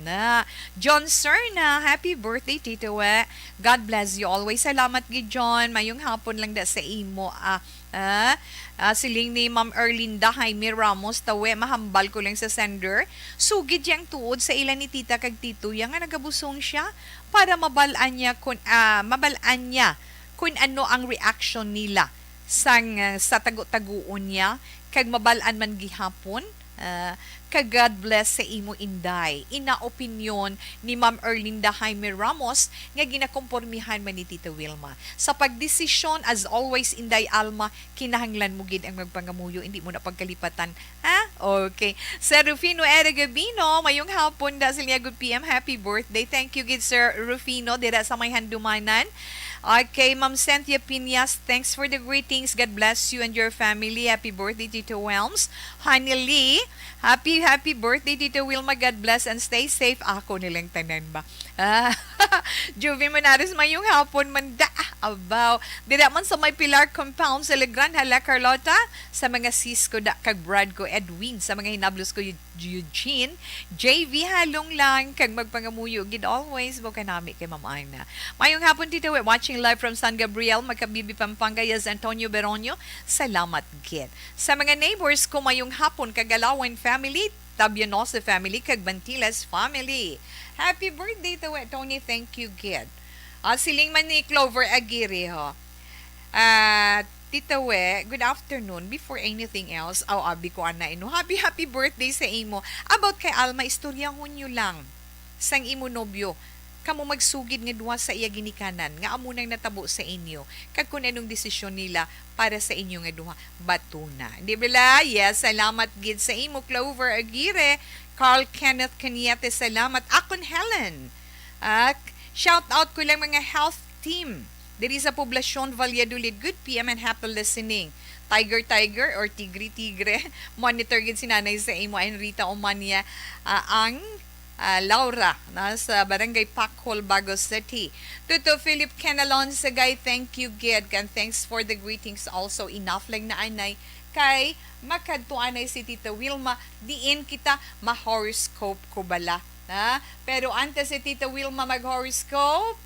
John Serna, happy birthday, Tito We. God bless you always. Salamat, Gid John. Mayong hapon lang da sa imo. Siling ni Ma'am Erlinda Jaime Ramos, tawe, mahambal ko lang sa sender. Sugid yang tuod sa ilan ni tita kag tito, yang nga nagabusong siya para mabalaan niya kung ano ang reaction nila sa tago-taguon niya, kag mabalaan man gihapon. Kag God bless sa imo Inday. Ina opinyon ni Ma'am Erlinda Jaime Ramos nga ginakompormihan man ni Tita Wilma. Sa pagdesisyon, as always, Inday Alma, kinahanglan mo gid ang magpangamuyo, hindi mo na pagkalipatan. Okay. Sir Rufino Eregabino, mayong hapon da sila, good PM, happy birthday. Thank you gid Sir Rufino, dira sa may handumanan. Okay, Ma'am Cynthia Piñas, thanks for the greetings. God bless you and your family. Happy birthday, Tito Welms. Honey Lee, happy birthday, Tito Wilma. God bless and stay safe. Ako nilang tanan ba? Juvie Manares, mayong hapon man da. Abaw. Dira man sa may Pilar Compound sa Legrand, hala Carlota. Sa mga sis ko da, kag brad ko Edwin. Sa mga hinablos ko Eugene. JV halong lang, kag magpangamuyo. Gid always, buka nami kay Ma'am Aina. Mayong hapon, Tito We. Watching live from San Gabriel, Magkabibi, Pampanga, yes, Antonio Beronio. Salamat, Gid. Sa mga neighbors ko, mayong hapon, Kagalawan family, Tabianosa family, kag Bantilas family. Happy birthday to Tony. Thank you, Gid. Siling man ni Clover Aguirre, ho. Tita We, good afternoon. Before anything else, abi ko ana ino. Happy birthday sa imo. About kay Alma, istorya nyo lang. Sang imo nobyo. Kamo magsugid nga duwa sa iya ginikanan nga amo nang natabo sa inyo kag kun anong desisyon nila para sa inyo nga duha batuna. Di ba? Yes, salamat gid sa imo Clover Aguirre. Carl Kenneth Caniete, salamat. Akon Helen. Shout out ko lang mga health team diri sa Poblacion Valladolid. Good PM and happy listening. Tiger or Tigre monitor gid si nanay sa imo and Rita Omania ang Laura, nasa Barangay Pakhol, Bagos City. Tuto Philip Canalon Sagay, thank you, Gid. And thanks for the greetings also. Enough lang na anay kay makadtuanay si Tita Wilma. Diin kita ma-horoscope ko bala. Pero antes si Tita Wilma mag-horoscope,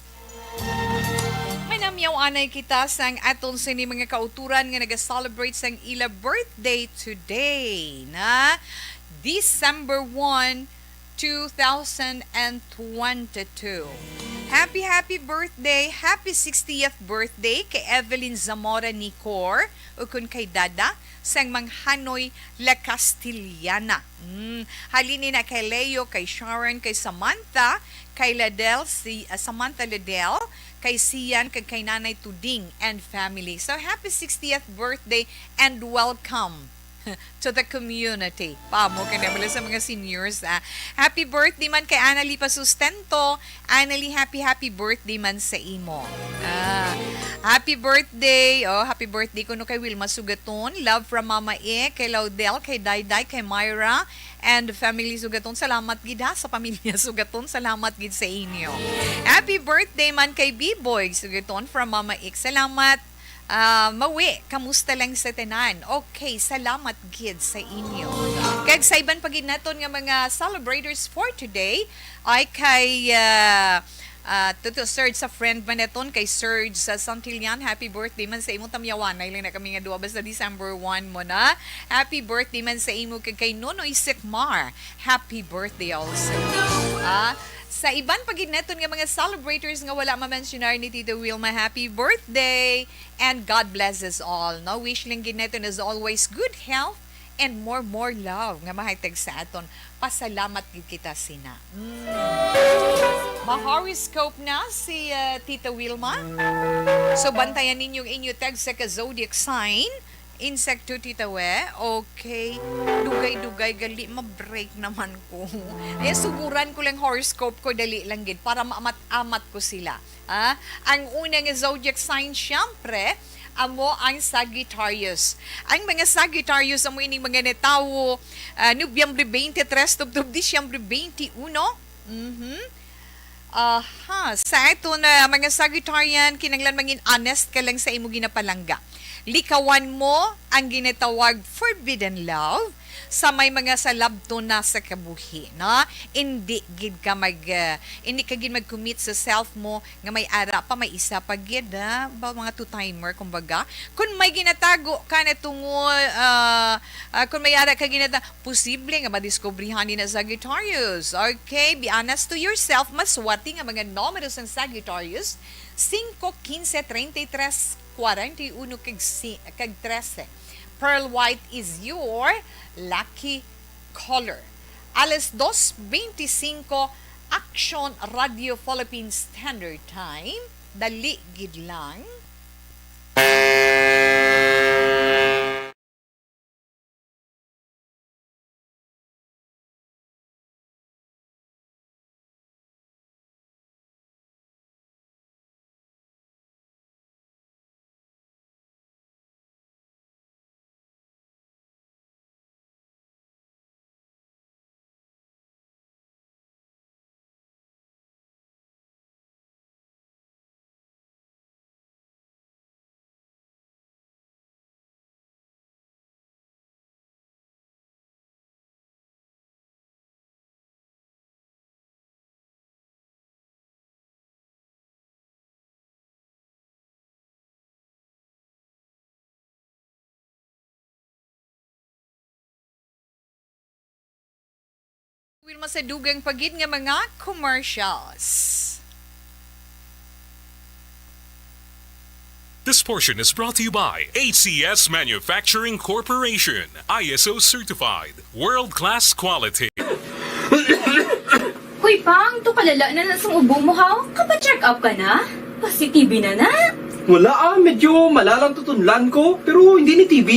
may namyaw anay kita sang aton sa ni mga kauturan nga nag-celebrate sang ila birthday today. December 1, 2022. Happy birthday, happy 60th birthday kay Evelyn Zamora Nicor o kun kay Dada sang Manghanoy La Castillana. Halini na kay Leo, kay Sharon, kay Samantha, kay Ladel, Samantha Ladel, kay Sian, kay Nanay Tuding and family. So happy 60th birthday and welcome to the community. Pamo ka na mula sa mga seniors. Happy birthday man kay Annalie Pasustento. Annalie, happy birthday man sa imo. Happy birthday. Happy birthday ko no kay Wilma Sugaton. Love from Mama E, kay Laudel, kay Dayday, kay Myra, and family Sugaton. Salamat gid sa pamilya Sugaton. Salamat gid sa inyo. Happy birthday man kay B-Boy Sugaton from Mama E. Salamat. Mawi, kamusta lang sa tenan? Okay, salamat gid sa inyo. Kag sa iban pagid naton nga mga celebrators for today ay kay Tuto Serge sa friend man naton, kay Serge sa Santillan. Happy birthday man sa imo tamyawan. Ay lang na kami nga duwa basta December 1 mo na. Happy birthday man sa imo kay Nonoy Sikmar. Happy birthday also. Sa iban pagid naton nga mga celebrators nga wala ma-mentionar ni Tito Wilma, happy birthday and God bless us all. No, wish lang gid naton as always good health and more love nga mahatag sa aton. Pasalamat gid kita sina. Ma-horoscope na si Tita Wilma. So bantayan ninyong inyo tag sa ka-zodiac sign. Insekto, Tita We. Okay. Dugay-dugay gali. Ma-break naman ko. Ay, suguran ko lang horoscope ko. Dali lang gid. Para maamat-amat ko sila. Ang unang zodiac sign, syempre, amo ang Sagittarius. Ang mga Sagittarius, amo ining mga netawo, Nobyembre 23, tubtob Disyembre 21. Sa ito na mga Sagittarian, kinanglan mangin honest ka lang sa imo ginapalangga. Likawan mo ang ginatawag forbidden love sa may mga salabto na sa kabuhi, no? Hindi gid ka mag-commit sa self mo nga may ara pa, may isa pa gid, ba mga two-timer kumbaga. Kung may ginatago ka na tungol, kung may ara ka posible nga madiskubrihan ni na Sagittarius. Okay, be honest to yourself. Maswati nga mga numeros ng Sagittarius: 5, 15, 33, 41 kag 13. Pearl white is your lucky color. Alas 2:25 Action Radio Philippines Standard Time. Dali gid lang. Wilma sa dugang pagid nga mga commercials. This portion is brought to you by HCS Manufacturing Corporation, ISO certified, world-class quality. Hoy, Pang, to kalala na nasang ubo mo, ha? Kapa-check up ka na? Positive na na? Wala medyo malalang tutunlan ko, pero hindi ni TB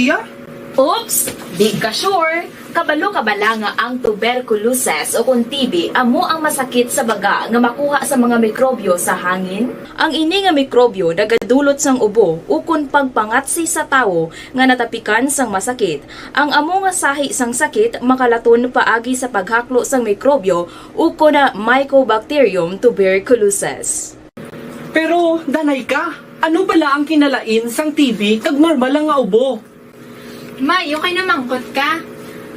Oops! Di ka sure. Kabalo-kabala nga ang tuberculosis o kung TB amo ang masakit sa baga nga makuha sa mga mikrobyo sa hangin. Ang ini nga mikrobyo nagadulot sang ubo ukon pagpangatsi sa tawo nga natapikan sang masakit. Ang amo nga sahi sang sakit makalaton paagi sa paghaklo sang mikrobyo ukon na Mycobacterium tuberculosis. Pero, danay ka, ano bala ang kinalain sang TB kag normal lang nga ubo? Mayo kay namangkot ka.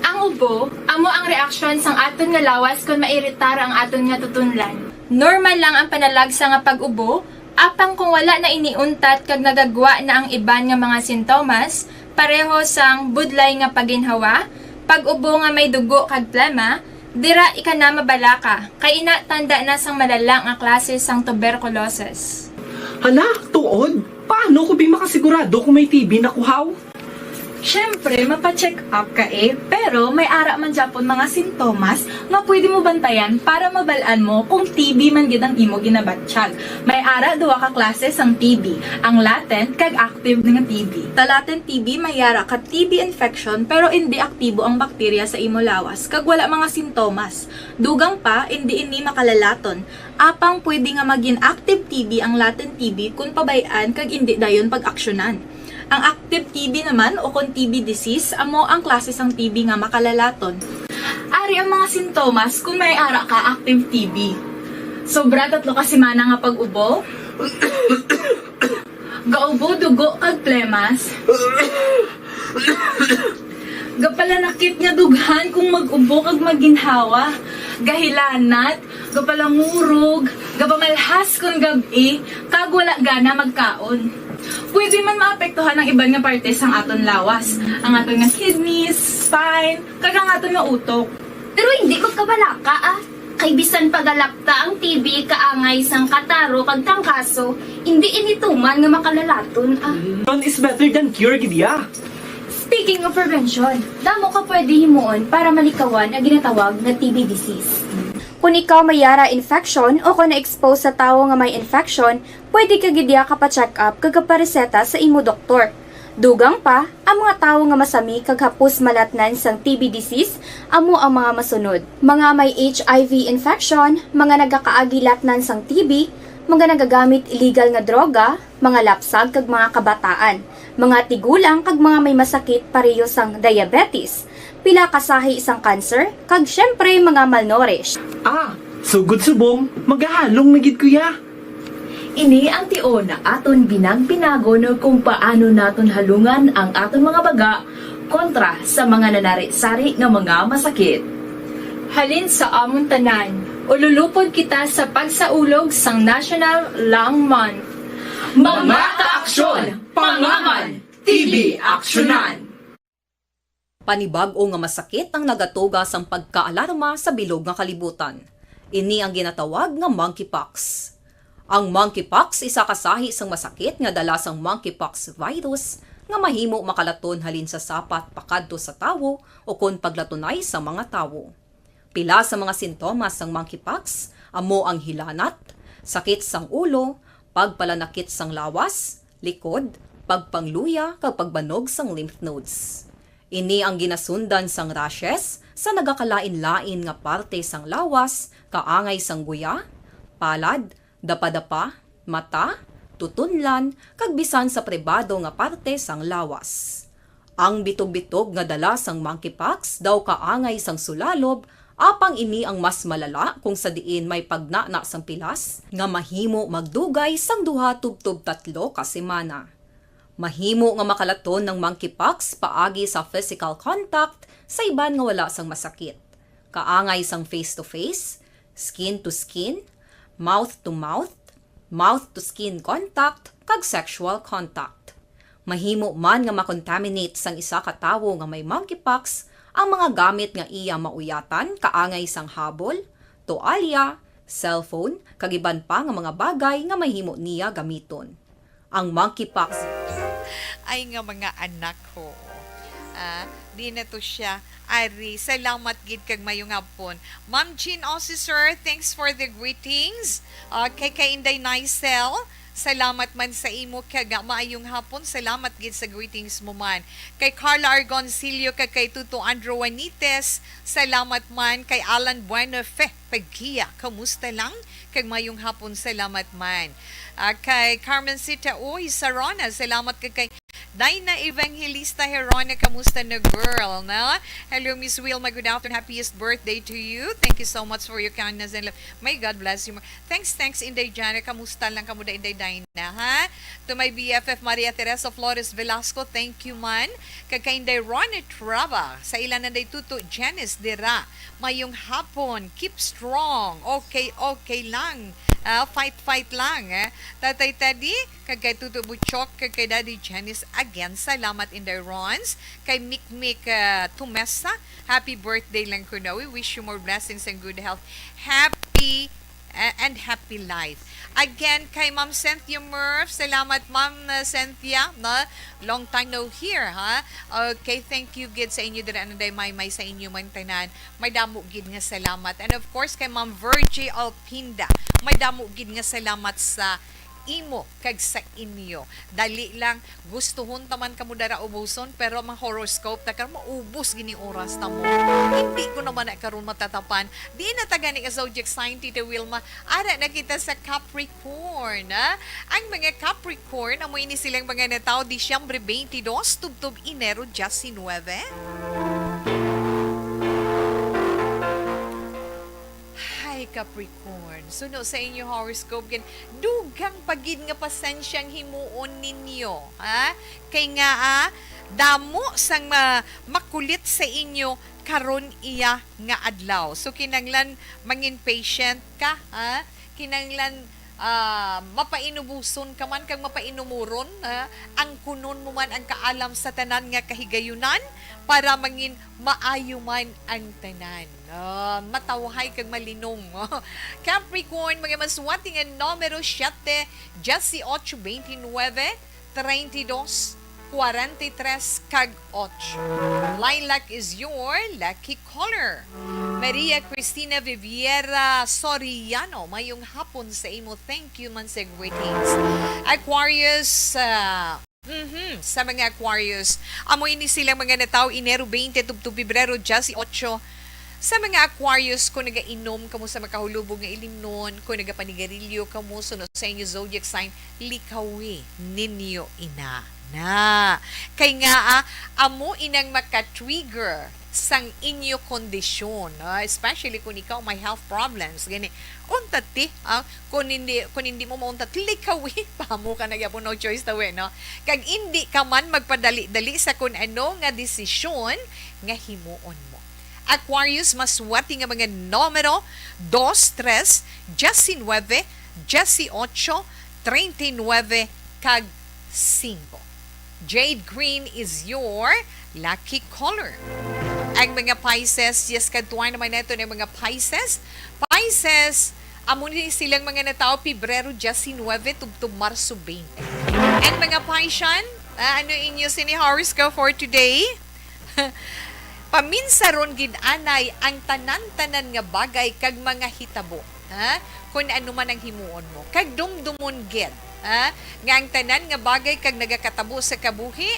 Ang ubo, amo ang reaksyon sang aton nga lawas kung mairitar ang aton nga tutunlan. Normal lang ang panalagsa nga pag-ubo, apang kung wala na iniuntat kag nagagwa na ang iban nga mga sintomas, pareho sang budlay nga paginhawa, pag-ubo nga may dugo kag plema, dira ika na mabala ka, kay ina tanda na sang malala nga klase sang tuberculosis. Hala, tuod? Paano ko makasigurado kung may TB na kuhaw? Siyempre, mapacheck up ka pero may ara man Japon mga sintomas nga pwede mo bantayan para mabalaan mo kung TB man gid ang imo ginabatsyag. May ara duwa ka klase sang TB, ang latent kag active nga TB. Ta latent TB may ara ka TB infection pero hindi aktibo ang bakterya sa imo lawas kag wala mga sintomas. Dugang pa hindi ini makalalaton. Apang pwede nga maging active TB ang latent TB kung pabayaan kag hindi dayon pag-aksyonan. Ang active TB naman o kung TB disease, amo ang klase sang TB nga makalalaton. Ari ang mga sintomas kung may ara ka active TB. Sobra 3 ka semana nga pag-ubo. Gaubo, dugo, kag plemas. Gapalanakit nga dughan kung mag-ubo kag maginhawa. Gahilanat, gapalangurog, gapamalhas kung gabi, kag wala gana magkaon. Pwede man maapektuhan ang iban nga parte sang aton lawas. Ang aton nga kidneys, spine, kag ang aton nga utok. Pero hindi ko kabalaka Kay bisan pagalakta ang TB kaangay sang kataro kag tangkaso, hindi inituman nga makalalaton None is better than cure gidya. Speaking of prevention, damo ka pwede himuon para malikawan ang ginatawag na TB disease. Kung ikaw may yara infection o kung na-expose sa tao nga may infection, pwede ka gidya ka pa-check up kag pareseta sa imo doktor. Dugang pa, ang mga tao nga masami kag hapos malatnan sang TB disease, amo ang mga masunod. Mga may HIV infection, mga nagakaagilatnan sang TB, mga nagagamit illegal nga droga, mga lapsag kag mga kabataan, mga tigulang kag mga may masakit pareho sang diabetes, pila kasahi isang cancer, kag syempre mga malnourished. Sugod subong, magahalong nagid kuya. Ini ang tion na aton binang-pinagon kung paano naton halungan ang aton mga baga kontra sa mga nanari-sari nga mga masakit. Halin sa amon tanan, ululupod kita sa pagsaulog sang National Lung Month. Mga kaaksyon, pangaman, TB aksyonan! Panibag-o nga masakit ang nagatuga sang pagkaalarma sa bilog nga kalibutan. Ini ang ginatawag nga monkeypox. Ang monkeypox isa kasahi sang masakit nga dala sang monkeypox virus nga mahimo makalaton halin sa sapat pakadto sa tawo o kon paglatunay sa mga tawo. Pila sa mga sintomas sang monkeypox amo ang hilanat, sakit sang ulo, pagpalanakit sang lawas, likod, pagpangluya kag pagbanog sang lymph nodes. Ini ang ginasundan sang rashes sa nagakalain-lain nga parte sang lawas, kaangay sang guya, palad, dapa-dapa, mata, tutunlan, kag bisan sa pribado nga parte sang lawas. Ang bitog-bitog nga dala sang monkeypox daw kaangay sang sulalob, apang ini ang mas malala kung sa diin may pagnana sang pilas nga mahimo magdugay sang 2-3 ka semana. Mahimo nga makalaton ng monkeypox paagi sa physical contact sa iban nga wala sang masakit. Kaangay sang face-to-face, skin-to-skin, mouth-to-mouth, mouth-to-skin contact, kag sexual contact. Mahimo man nga makontaminate sang isa ka tawo nga may monkeypox ang mga gamit nga iya mauyatan kaangay sang habol, toalya, cellphone, kag iban pa nga mga bagay nga mahimo niya gamiton. Ang monkeypox Ay nga mga anak ko. Di na to siya. Ari, salamat gid kag mayong hapon. Ma'am Jean Officer, thanks for the greetings. Kay Inday Nicel, salamat man sa imo kag maayong hapon. Salamat gid sa greetings mo man. Kay Carla Argoncillo kag kay Tuto Andrew Juanites, salamat man. Kay Alan Buenofe Pagkia, kamusta lang? Kag mayong hapon, salamat man. Kay Carmen Sita Uy Sarona, salamat kay Dina Evangelista Herona, kamusta na girl, na? Hello, Miss Wilma, good afternoon, happiest birthday to you. Thank you so much for your kindness and love. May God bless you. Thanks, Inday Jana, kamusta lang kamuda Inday Dina, ha? To my BFF Maria Teresa Flores Velasco, thank you man. Kay Inday Ronnie Traba, sa ilan na day tuto, Janice Dira, mayong hapon, keep strong, okay lang. Fight lang. Tatay Teddy, kay Tuto Butchok, kay Daddy Janice, again, salamat in the runs. Kay Mikmik Tumesa, happy birthday lang ko na. We wish you more blessings and good health. Happy life. Again, kay Ma'am Cynthia Murph, salamat Ma'am Cynthia, na long time no hear, ha? Okay, thank you gid sa inyo dira anday may sa inyo man tanan. May damo gid nga salamat. And of course kay Ma'am Virgie Alpinda, may damo gid nga salamat sa imo kag sa inyo. Dali lang gustuhon taman kamo dara ubuson pero mga horoscope ta karon maubos gini oras ta mo. Hindi ko naman na karon matatapan. Di na tagani ka zodiac sign Tita Wilma. Ara na kita sa Capricorn, ha? Ang mga Capricorn amo ini silang mga nataw Disyembre 22 tubtob Enero 19. Capricorn, suno sa inyo horoscope gan dugang pagid nga pasensyang himuon ninyo, ha? Kay nga damo sang makulit sa inyo karon iya nga adlaw. So kinanglan mangin patient ka, ha? Kinanglan mapainubuson ka man kag mapainumuron, ang kunon mo man ang kaalam sa tanan nga kahigayunan para mangin maayo man ang tanan. Matawhay kag malinong. Capricorn, mga maswati nga numero 7, 18, 29, 32, 43 kag 8. Lilac is your lucky color. Maria Cristina Viviera Soriano, mayong hapon sa imo. Thank you man sa greetings. Aquarius, sa mga Aquarius, amoy ni silang mga nataw Enero 20 to Pebrero 18. Sa mga Aquarius, kung nagainom kamo sa makahulubog nga ilimnon, kung nagapanigarilyo kamo sunod sa inyo zodiac sign, likawi ninyo ina na. Kay nga, amo inang maka-trigger sang inyo kondisyon, especially kung ikaw may health problems, gani untati, kung hindi mo mauntat, likawi pa mo ka nagyapon, no choice tawi, no? Kag hindi ka man magpadali-dali sa kung ano nga desisyon nga himuon mo. Aquarius, maswerte nga mga numero 2, 3, 19, 18, 39, kag 5. Jade green is your lucky color. Ang mga Pisces, yes, kadtuan naman ito ng mga Pisces. Pisces, amo ni silang mga natao, Pebrero 19, tubtub Marso 20. Ang mga Piscian, ano inyo sini horoscope for today? Paminsaron gid anay ang tanan-tanan nga bagay kag mga hitabo, kung ano man ang himuon mo, kag dumdumon gid, nga ang tanan nga bagay kag nagakatabo sa kabuhi,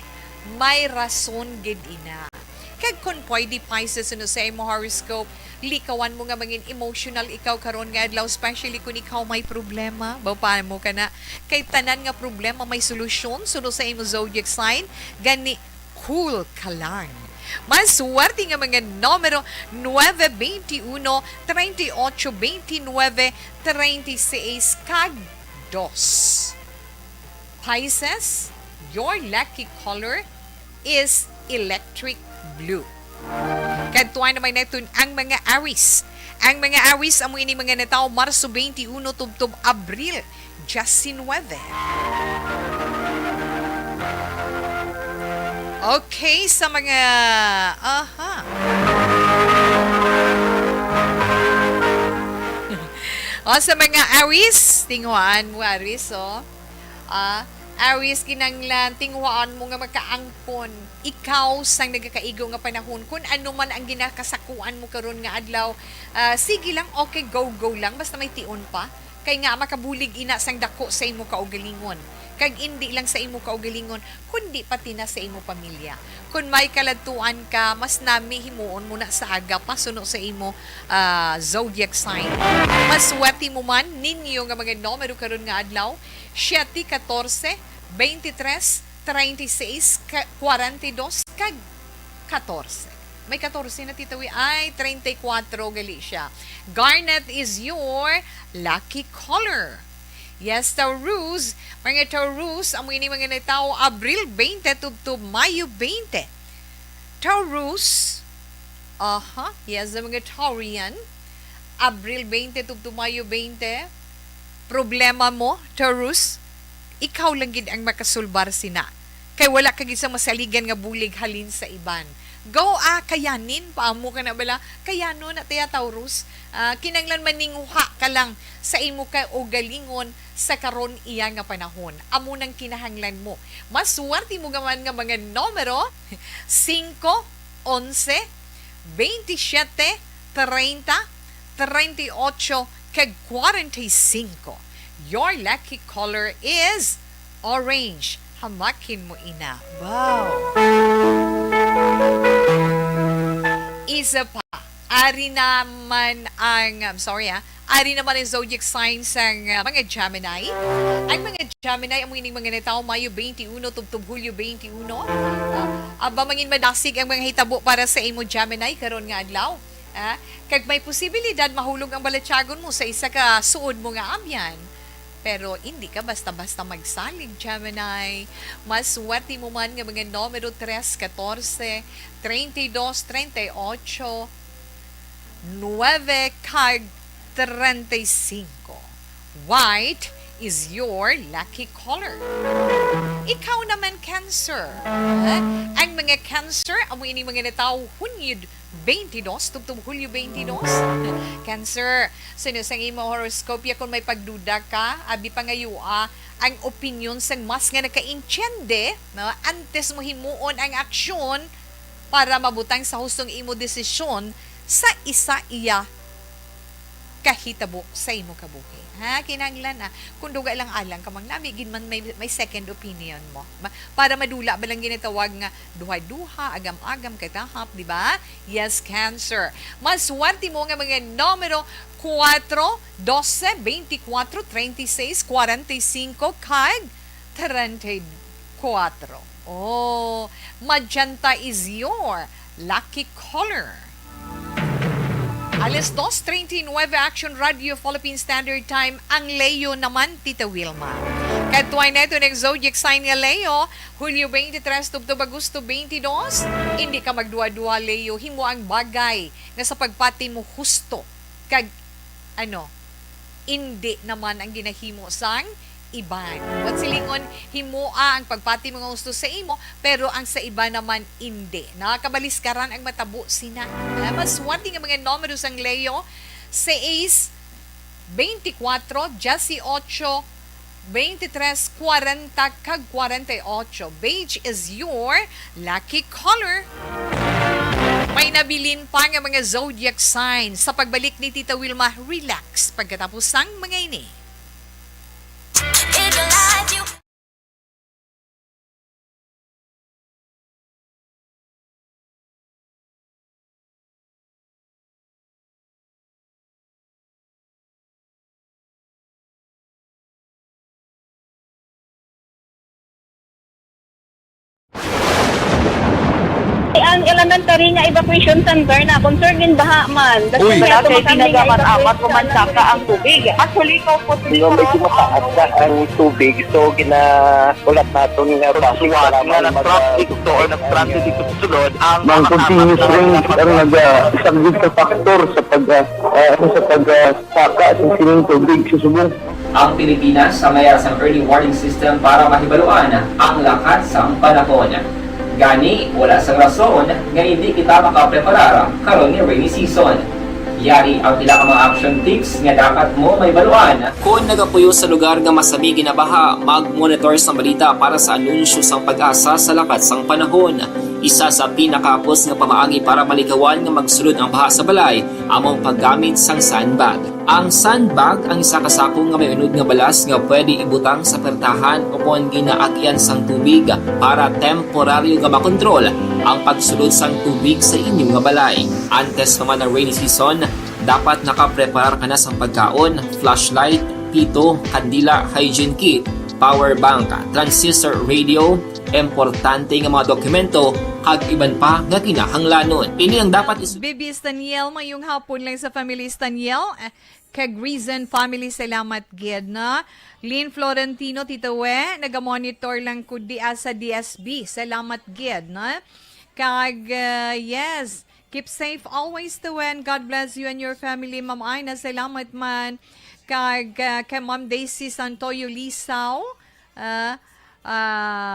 may rason gid ina. Kag kung pwede Pisces ano sa imo horoscope, likawan mo nga mangin emotional ikaw karon nga adlaw, especially kung ikaw may problema, paano mo ka na, kay tanan nga problema may solusyon sunod sa imo zodiac sign, gani cool ka lang. Mas swerte nga mga numero 9, 21, 38, 29, 36, kag 2. Pisces, your lucky color is electric blue. Kadtuan naman natin ang mga Aries. Ang mga Aries, amo ini mga natao Marso 21, tubtub Abril 19. Okay, sa mga... sa mga Aries, tinguan mo Aries, Aries, kinanglan, tinguan mo nga magkaangkon. Ikaw sang nagakaigo nga panahon, kung ano man ang ginakasakuan mo karon nga adlaw, sige lang, okay, go lang, basta may tion pa. Kay nga makabulig ina sang dako sa imo kaugalingon. Kag hindi lang sa imo kaugalingon, kundi pati na sa imo pamilya. Kung may kaladtuan ka, mas nami himuon mo na sa aga pa suno sa imo zodiac sign. Mas swerte mo man ninyo nga mga numero karon nga adlaw, 7, 14, 23, 36, 42, kag 14. May 14 na titawi. Ay, 34 gali siya. Garnet is your lucky color. Yes, Taurus. Mga Taurus, amo ini mga natao, Abril 20 to Mayo 20. Taurus, yes, mga Taurian, Abril 20 to Mayo 20. Problema mo, Taurus, ikaw lang gid ang makasulbar sina. Kay wala ka gid sa masaligan nga bulig halin sa iban. Go kayanin, paamo ka na bala, kayano na tiya Taurus, kinanglan maninguha ka lang sa imo ka o galingon sa karon iya nga panahon. Amo nang kinahanglan mo. Mas swerte mo gaman nga mga numero, 5, 11, 27, 30, 38, kag 45. Your lucky color is orange. Hamakin mo ina. Wow! Isa pa, ari naman ang, ari naman ang zodiac signs ng mga Gemini. Ang mga Gemini, ang mga natao, Mayo 21, tubtub Hulyo 21. Aba mangin madasig ang mga hitabo para sa imo Gemini, karon nga adlaw. Kag may posibilidad mahulog ang balatsagon mo sa isa ka suod mo nga amyan. Pero hindi ka basta-basta magsalig, Gemini. Mas swerte mo man nga mga numero 3, 14, 32, 38, 9, kag 35. White is your lucky color. Ikaw naman, Cancer. Ang mga Cancer, amo ini mga nataw Hunyo 22, tubtub Hulyo 22. Cancer, sinusang imo horoscope ya kung may pagduda ka, abi pa ngayua, ang opinion sang mas nga naka-intyende, no? Antes mo himuon ang aksyon para mabutang sa hustong imo desisyon sa isa iya kahitabo sa imo kabuhi. Ha, kinanglan na. Kung duga lang alang kamang nami, ginman may second opinion mo. Para madula ba lang ginatawag nga duha-duha, agam-agam, katahap, di ba? Yes, Cancer. Maswerte mo nga mga numero 4, 12, 24, 36, 45, kag 34. Oh, magenta is your lucky color. Alas 2:39 Action Radio Philippine Standard Time. Ang Leo naman, Tita Wilma. Katuay na ito ng zodiac sign nga Leo, Hulyo 23, tubtub Agosto 22. Hindi ka magduwa-duwa, Leo. Himo ang bagay na sa pagpati mo husto. Kag, hindi naman ang ginahimo sang iban. What silingon, himoa ang pagpati mga gusto sa imo, pero ang sa iba naman hindi. Nakakabaliskaran ang matabo sina. Maswerte nga mga numero sang Leo, 6, 24, 18, 23, 40, kag 48. Beige is your lucky color. May nabilin pa nga mga zodiac signs. Sa pagbalik ni Tita Wilma, relax pagkatapos sang mga ini. Ang elementary nga evacuation center na concern din baha man. Uy, kasi pinagamat-amat kumansaka ang tubig. Actually, ko po medyo mataas na ang tubig. So, ginaulat natin nga pasiwala nga nag-trap dito or nag-transit dito sa sulod. Ang continuous range ang nag-isaglit sa factor sa pagsaka at sining tubig sa subong. Ang Pilipinas sa mayroon ng early warning system para mahibaluan ang lakas ng panahon. Gani, wala sang rason nga hindi kita makapreparar karon ni rainy season. Yari ang pila ka mga action tips nga dapat mo may baluan. Kung nagapuyo sa lugar nga masabi ginabaha, mag-monitor sa balita para sa anunsyo sang pag-asa sa lakas sang panahon. Isa sa pinakapos nga pamaagi para maligawan nga magsulod ang baha sa balay, among paggamit sang sandbag. Ang sandbag ang isa kasako nga may unod nga balas nga pwede ibutang sa pertahan upon ginaagyan sang tubig para temporaryo nga makontrol ang pagsulod sang tubig sa inyong nga balay. Antes naman ng rainy season, dapat nakapreparar ka na sang pagkaon, flashlight, pito, kandila, hygiene kit, power bank, transistor radio, importante nga mga dokumento kag iban pa nga kinahanglanon. Ini ang dapat Baby Staniel, mayong hapon lang sa family Staniel. Kag Reason Family, salamat gid na. Lynn Florentino, Tita We, nagamonitor lang ko sa DSB. Salamat gid na. Kag, yes, keep safe always to when. God bless you and your family, Ma'am Aina. Salamat man. Kag, kay Ma'am Daisy Santoyo Lisaw.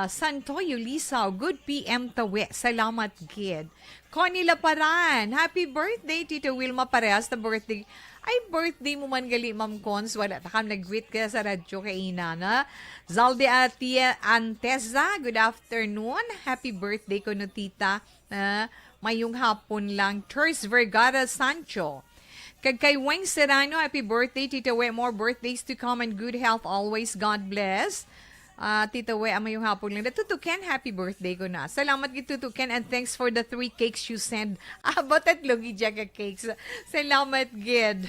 Santoyo Lisaw, good PM tawi. Salamat gid. Connie Laparan, happy birthday Tito Wilma, parehas na birthday. Ay, birthday mo man gali, Ma'am Cons. Wala ta kam nag-greet ka sa radyo kay Inana. Zalde Atia Anteza, good afternoon. Happy birthday ko no tita. Mayong hapon lang. Ters Vergara Sancho. Kag kay Wayne Serrano, happy birthday, Tita We. More birthdays to come and good health always. God bless. Tita We, amayong hapon lang. Tutuken, happy birthday ko na. Salamat kay Tutuken and thanks for the 3 cakes you send. Tatlo gijaga cakes. Salamat gid.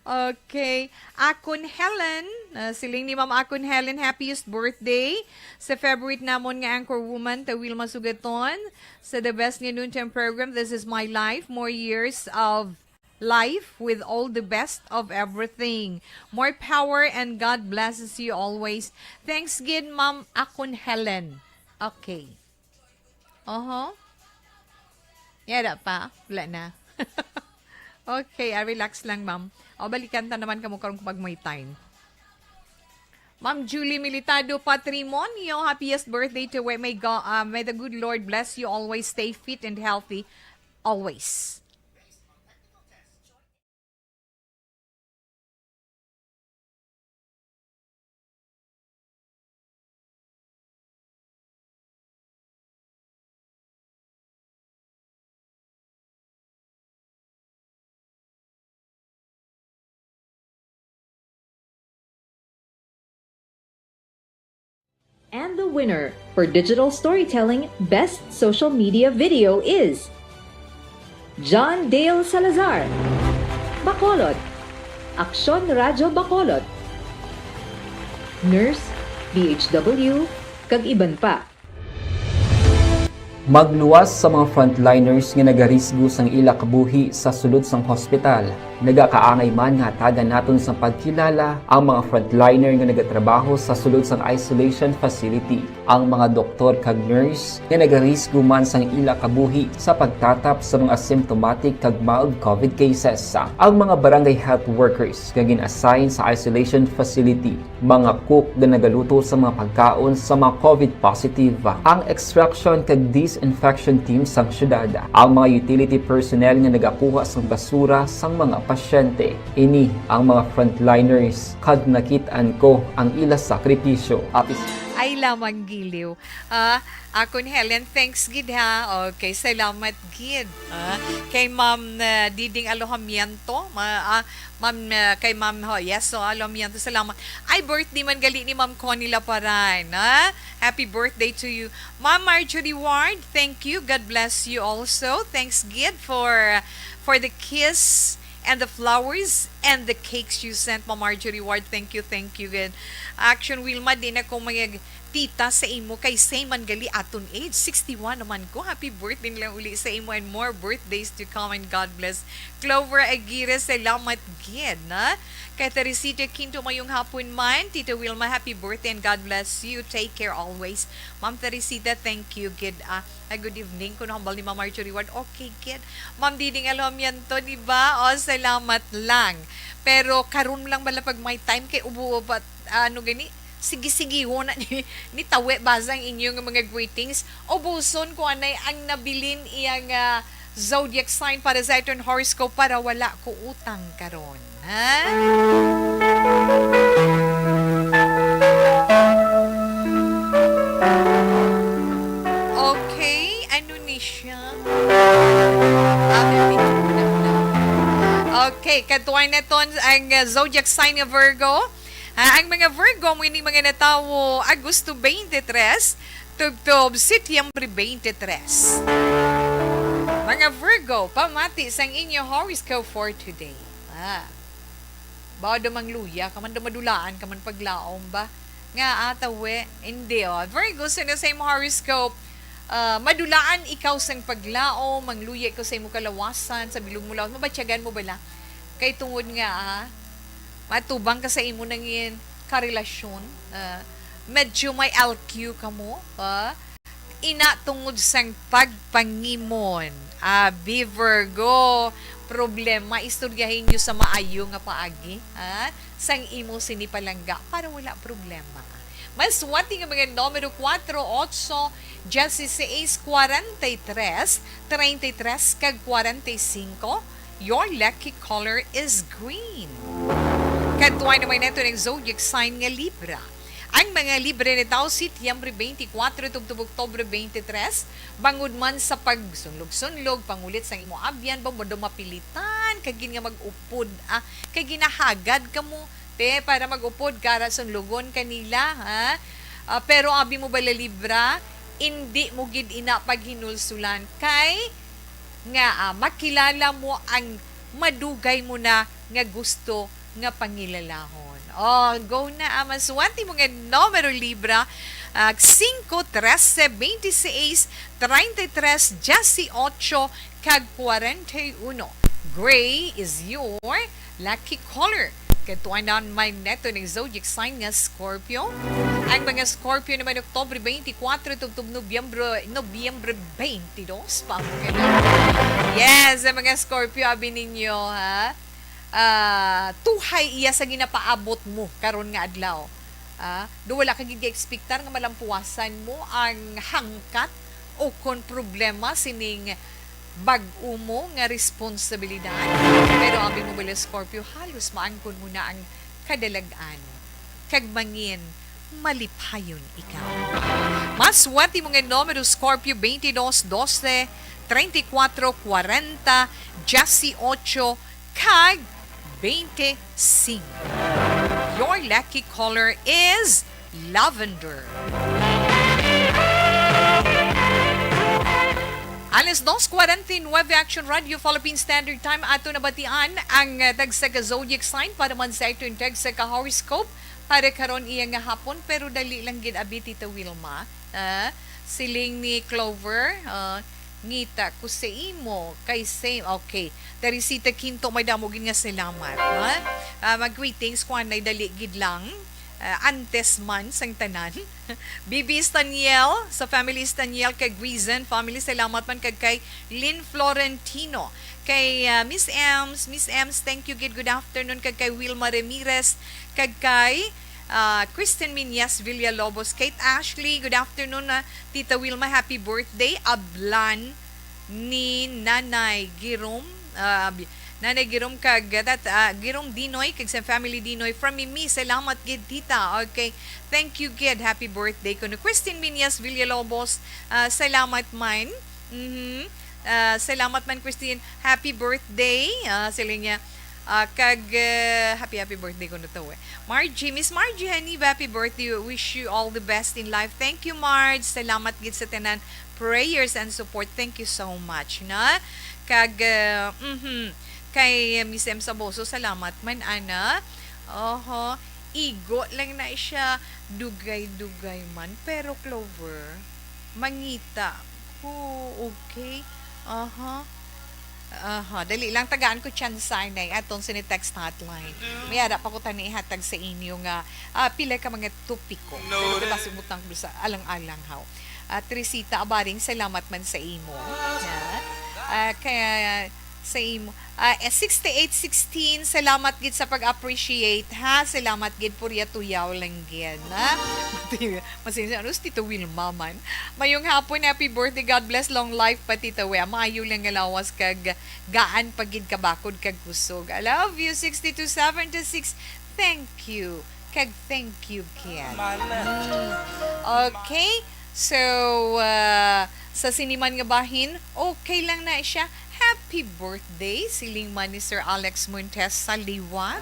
Okay. Akon Helen, siling ni Ma'am Akon Helen, happiest birthday. Sa favorite namon nga anchor woman, ta Wilma Sugaton. Sa the best nga noontime program, This Is My Life. More years of life with all the best of everything. More power and God blesses you always. Thanks gid, Ma'am Akon Helen. Okay. Yada pa. Wala na. Okay, relax lang, Ma'am. O, balikan ta naman kamo karong pag may time. Ma'am Julie Militado Patrimonio, happiest birthday to you. May the good Lord bless you always. Stay fit and healthy always. And the winner for Digital Storytelling Best Social Media Video is John Dale Salazar, Bacolod, Aksyon Radyo Bacolod, Nurse, BHW, kag iban pa. Magluwas sa mga frontliners nga nagarisgo sang ila kabuhi sa sulod sang hospital. Nagakaangay man nga tagan naton sa pagkilala ang mga frontliner nga nagatrabaho sa sulod sang isolation facility. Ang mga doktor kag nurse nga nagarisgo man sang ila kabuhi sa pagtatap sa mga asymptomatic kag mild COVID cases. Ang mga barangay health workers nga gin-assign sa isolation facility, mga cook nga nagaluto sa mga pagkaon sa mga COVID positive, ang extraction kag disinfection team sang syudad, ang mga utility personnel nga nagakuha sang basura sang mga pasyente. Ini ang mga frontliners kag nakitaan ko ang ila sakripisyo. Ay lamang giliw. Ako ni Helen, thanks gid ha. Okay, salamat gid. Kay Ma'am Diding Alojamiento, kay Ma'am yes, so Alojamiento, salamat. Ay, birthday man gali ni Ma'am Connie Laparan. Happy birthday to you. Ma'am Marjorie Ward, thank you. God bless you also. Thanks gid for the kiss and the flowers and the cakes you sent, Ma'am Marjorie Ward. Thank you, good. Action Wilma, din ako mga tita sa imo kay same man gali aton age. 61 naman ko. Happy birthday lang uli sa imo and more birthdays to come and God bless. Clover Aguirre, salamat gid, na? Kay Teresita Quinto, mayong hapon man. Tita Wilma, happy birthday and God bless you. Take care always. Ma'am Teresita, thank you, gid. Good evening. Kung hambal ni Ma'am Marjorie Ward, okay, gid. Ma'am Diding Alojamiento, di ba? Salamat lang. Pero karon lang bala pag may time kay ubo ba gani? Sige ho na ni tawe bazang inyong mga greetings. Ubuson ko anay ang nabilin iyang zodiac sign para sa iton horoscope para wala ko utang karon. Ha? Okay, ano ni siya? Okay, katuway na ton ang zodiac sign ng Virgo. Ang mga Virgo, mo ini mga natawo Agosto 23, tubtob Setyembre 23. Mga Virgo, pamati sang inyo horoscope for today. Bawa damang luya, kaman damadulaan, kaman paglaom ba? Nga atawe, hindi Virgo, sino sa imo horoscope, madulaan ikaw sang paglaom, mangluya ikaw sa imo kalawasan, sa bilog mo laon, mabatyagan mo bala? Kay tungod nga, matubang ka sa imo nang yin karelasyon, medyo may LQ ka mo, ina tungod sang pagpangimon. Abi Virgo, problema, istoryahin nyo sa maayo nga paagi, sang imo sinipalangga para wala problema. Mas wati nga mga numero 4, 8, 16, 43, 33, kag 45. Your lucky color is green. Katuway naman neto ng zodiac sign nga Libra. Ang mga Libre ni tao Setyembre 24 tubtub Oktubre 23, bangod man sa pagsunlog-sunlog, pangulit sa imo abyan, ba mo mapilitan, kagin nga mag-upod, kay ginahagad ka mo, para mag-upod, kara sunlugon kanila, pero abi mo bala Libra, hindi mo gid ina paghinulsulan, kay nga makilala mo ang madugay mo na nga gusto nga pangilalahon. Go na amaswanti mo nga numero Libra, 5, 13, 26, 33, 18, kag 41. Gray is your lucky color. Katuan na may neto ng zodiac sign nga Scorpio. Ang mga Scorpio naman Oktubre 24 tubtub Nobyembre 22 pa mo ganun. Yes, ang mga Scorpio abi ninyo tuhay iya sa ginapaabot mo karon nga adlaw. Do wala ka gid expectar nga malampuasan mo ang hangkat o kon problema sining bag-o mo nga responsibilidad. Pero abi mo bala Scorpio, halos maangkon mo na ang kadalagan. Kag mangin, malipayon ikaw. Maswati mo nga numero Scorpio 22, 12, 34, 40, 18, kag 25. Your lucky color is lavender. Alas 2:49 Action Radio Philippine Standard Time ato nabatian ang tagsa zodiac sign para man sa ito yung tagsa horoscope para karon iya nga hapon pero dali lang gid abi Tita Wilma. Siling ni Clover, ngita ko sa imo kay same. Okay, Teresita Quinto may damogin nga salamat. Mag-greetings ko anay dali gid lang. Antes man sang tanan. Bibi Staniel sa family Staniel kay Guizan family salamat man kay Lynn Florentino kay Miss Ems thank you good afternoon kay Wilma Ramirez kay Kristen Minyas Villalobos, Kate Ashley good afternoon Tita Wilma happy birthday ablan ni Nanay Girom Nanay Girom kag Girom Dinoy kag sa family Dinoy from Mimi salamat gid tita. Okay, thank you gid happy birthday kuno Christine Minyas Villalobos salamat man. Salamat man Christine happy birthday sila niya kag happy birthday kuno to Miss Margie honey happy birthday wish you all the best in life. Thank you Marge salamat gid sa tanan prayers and support thank you so much na kag kay Miss M. Saboso, salamat man, ana. Igo lang na siya. Dugay-dugay man. Pero, Clover, mangita. Okay. Dali lang, tagaan ko Chansay na atong sinitext hotline. May ara pa ko tani ihatag sa inyo nga pila ka mga topiko. Pero diba sumutang sa alang-alang haw. Teresita Abaring, salamat man sa imo. Kaya sa imo. 6816, salamat gid sa pag-appreciate ha. Salamat gid purya tuyaw lang gid na. Masinsa ano si Tito Wilma man. Mayong hapon happy birthday God bless long life pa Tita We. Maayo lang nga lawas kag gaan pagid kabakod kag kusog. I love you 6276. Thank you. Kag thank you kid. Okay. So sa siniman nga bahin, okay lang na siya. Happy birthday, siling man ni Sir Alex Montes sa liwat.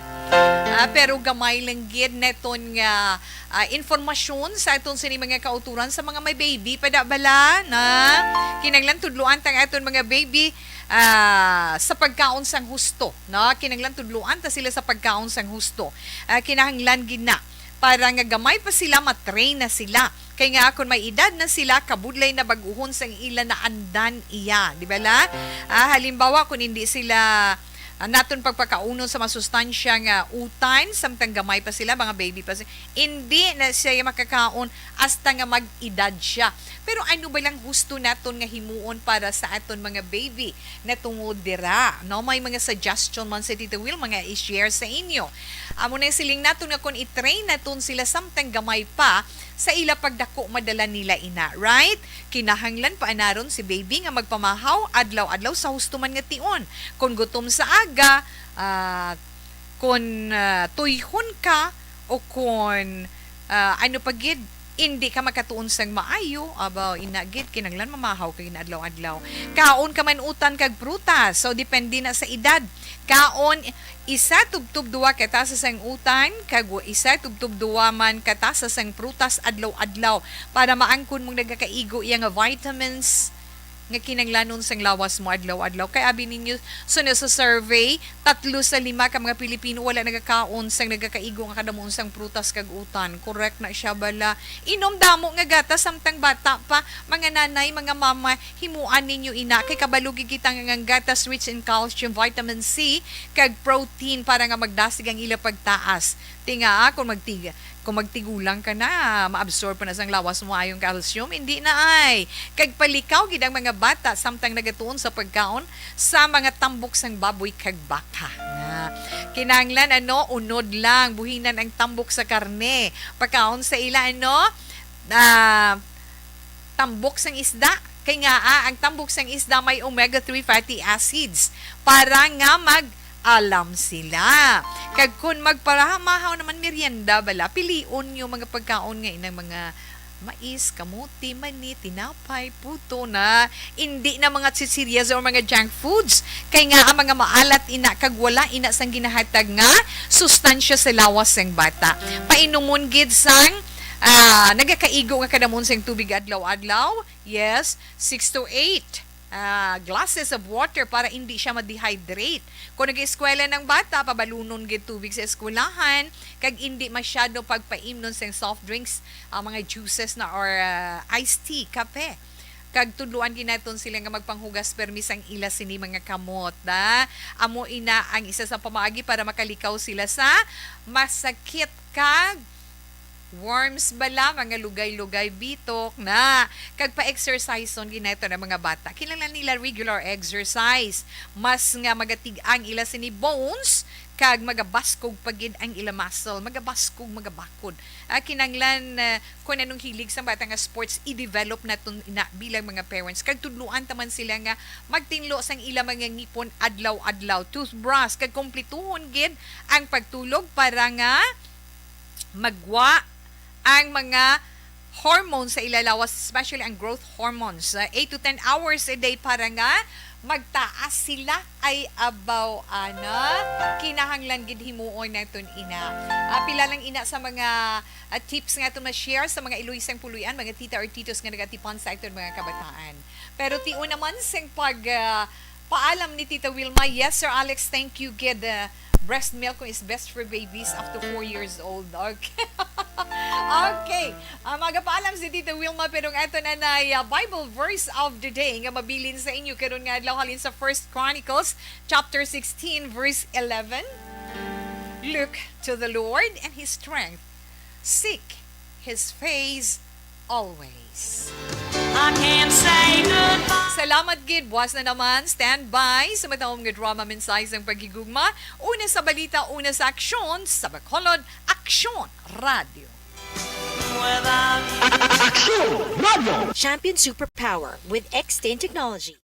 Pero gamay lang gid neton nga informasyon sa aton sa mga kauturan sa mga may baby padabala na kinanglan tudluan tang aton mga baby sa pagkaon sang husto. No? Kinanglan tudluan ta sila sa pagkaon sang husto. Kinahanglan gid na para nga gamay pa sila matrain na sila. Kaya nga akon may edad na sila, kabudlay na baguhon sang ila na andan iya. Di ba la? Halimbawa, kung hindi sila naton pagpakaunon sa masustansya nga utan, samtang gamay pa sila, mga baby pa sila, hindi na siya makakaon hasta nga mag-edad siya. Pero ano ba lang gusto naton nga himuon para sa aton mga baby na tungod dira? No? May mga suggestion man sa Tita Will, mga i-share sa inyo. Amo na siling naton nga kung i-train naton sila samtang gamay pa, sa ila pagdako madala nila ina, right? Kinahanglan pa anaron si baby nga magpamahaw adlaw-adlaw sa husto man nga tion. Kung gutom sa aga, kung tuyhon ka o kung ano pagid hindi ka makatuon sang maayo, aba inagid kinanglan mamahaw kay adlaw-adlaw. Kaon ka man utan kag prutas, so depende na sa edad. Kaon isa tubtub duwa kata sa sang utan kag isa tubtub duwa man kata sa sang prutas adlaw-adlaw para maangkon mong nagakaigo iya nga vitamins nga kinanglanon sang lawas mo adlaw-adlaw. Kay abi ninyo so sa survey 3 sa 5 ka mga Pilipino wala nagakaon sang nagakaigo nga kadamon sang prutas kag utan. Correct na siya bala. Inom damo nga gatas samtang bata pa, mga nanay, mga mama, himuan ninyo ina kay kabalugi kita nga gatas rich in calcium, vitamin C kag protein para nga magdasig ang ila pagtaas. Tinga kung Kung magtigulang ka na, maabsorb pa na sang lawas mo ayong calcium, hindi na ay. Kag palikaw gid ang mga bata samtang nagatuon sa pagkaon sa mga tambok sang baboy kag baka. Kinanglan unod lang buhinan ang tambok sa karne. Pagkaon sa ila tambok sang isda. Kaya nga ang tambok sang isda may omega-3 fatty acids para nga alam sila. Kag kung magparamahaw naman merienda bala, piliun yung mga pagkaon ngayon ng mga mais, kamuti, mani, tinapay, puto na hindi na mga chichirias o mga junk foods. Kaya nga ang mga maalat ina kag wala ina sang ginahatag nga sustansya sa lawas ng bata. Painumon gid sang nagakaigo nga kadamon sang tubig adlaw-adlaw. Yes, 6 to 8 glasses of water para hindi siya ma-dehydrate. Kung nag-eskwela ng bata, pabalunon gid tubig sa eskwelahan, kag hindi masyado pagpaimnon sa soft drinks, mga juices na or iced tea, kape. Kag tudluan ginaton sila nga magpanghugas permis ang ila sini mga kamot. Amo ina ang isa sa pamaagi para makalikaw sila sa masakit kag worms bala, mga lugay-lugay, bitok na. Kag pa-exercise on ginito ng mga bata. Kinala nila regular exercise. Mas nga magatig ang ila sini bones, kag magabaskog pagid ang ila muscle. Magabaskog, magabakod. Kinanglan kung anong hilig sa bata nga sports, i-develop na bilang mga parents. Kag tudluan taman sila nga magtinlo sang ila mga ngipon adlaw-adlaw. Toothbrush, kag kompletuhon gid ang pagtulog para nga magwa ang mga hormones sa ilalawas, especially ang growth hormones. 8 to 10 hours a day para nga magtaas sila ay abaw kinahanglan gid himuon naton ina. Pila lang ina sa mga tips nga ito ma-share sa mga iluisang puluyan, mga tita or titos nga nagatipan sa iton mga kabataan. Pero tion naman sing paalam ni Tita Wilma, yes Sir Alex, thank you gid. Breast milk is best for babies up to 4 years old. Okay. Okay. Magapaalam si Tita Wilma, pero ito na Bible verse of the day nga mabilin sa inyo karon nga adlaw halin sa 1 Chronicles chapter 16 verse 11. Look to the Lord and His strength. Seek His face always. I can't say goodbye. Salamat gid, buwas na naman. Stand by sa matawong nga drama mensahe ng paghigugma. Una sa balita, una sa aksyon, sa Bacolod, Aksyon Radio. Champion Superpower with X10 technology.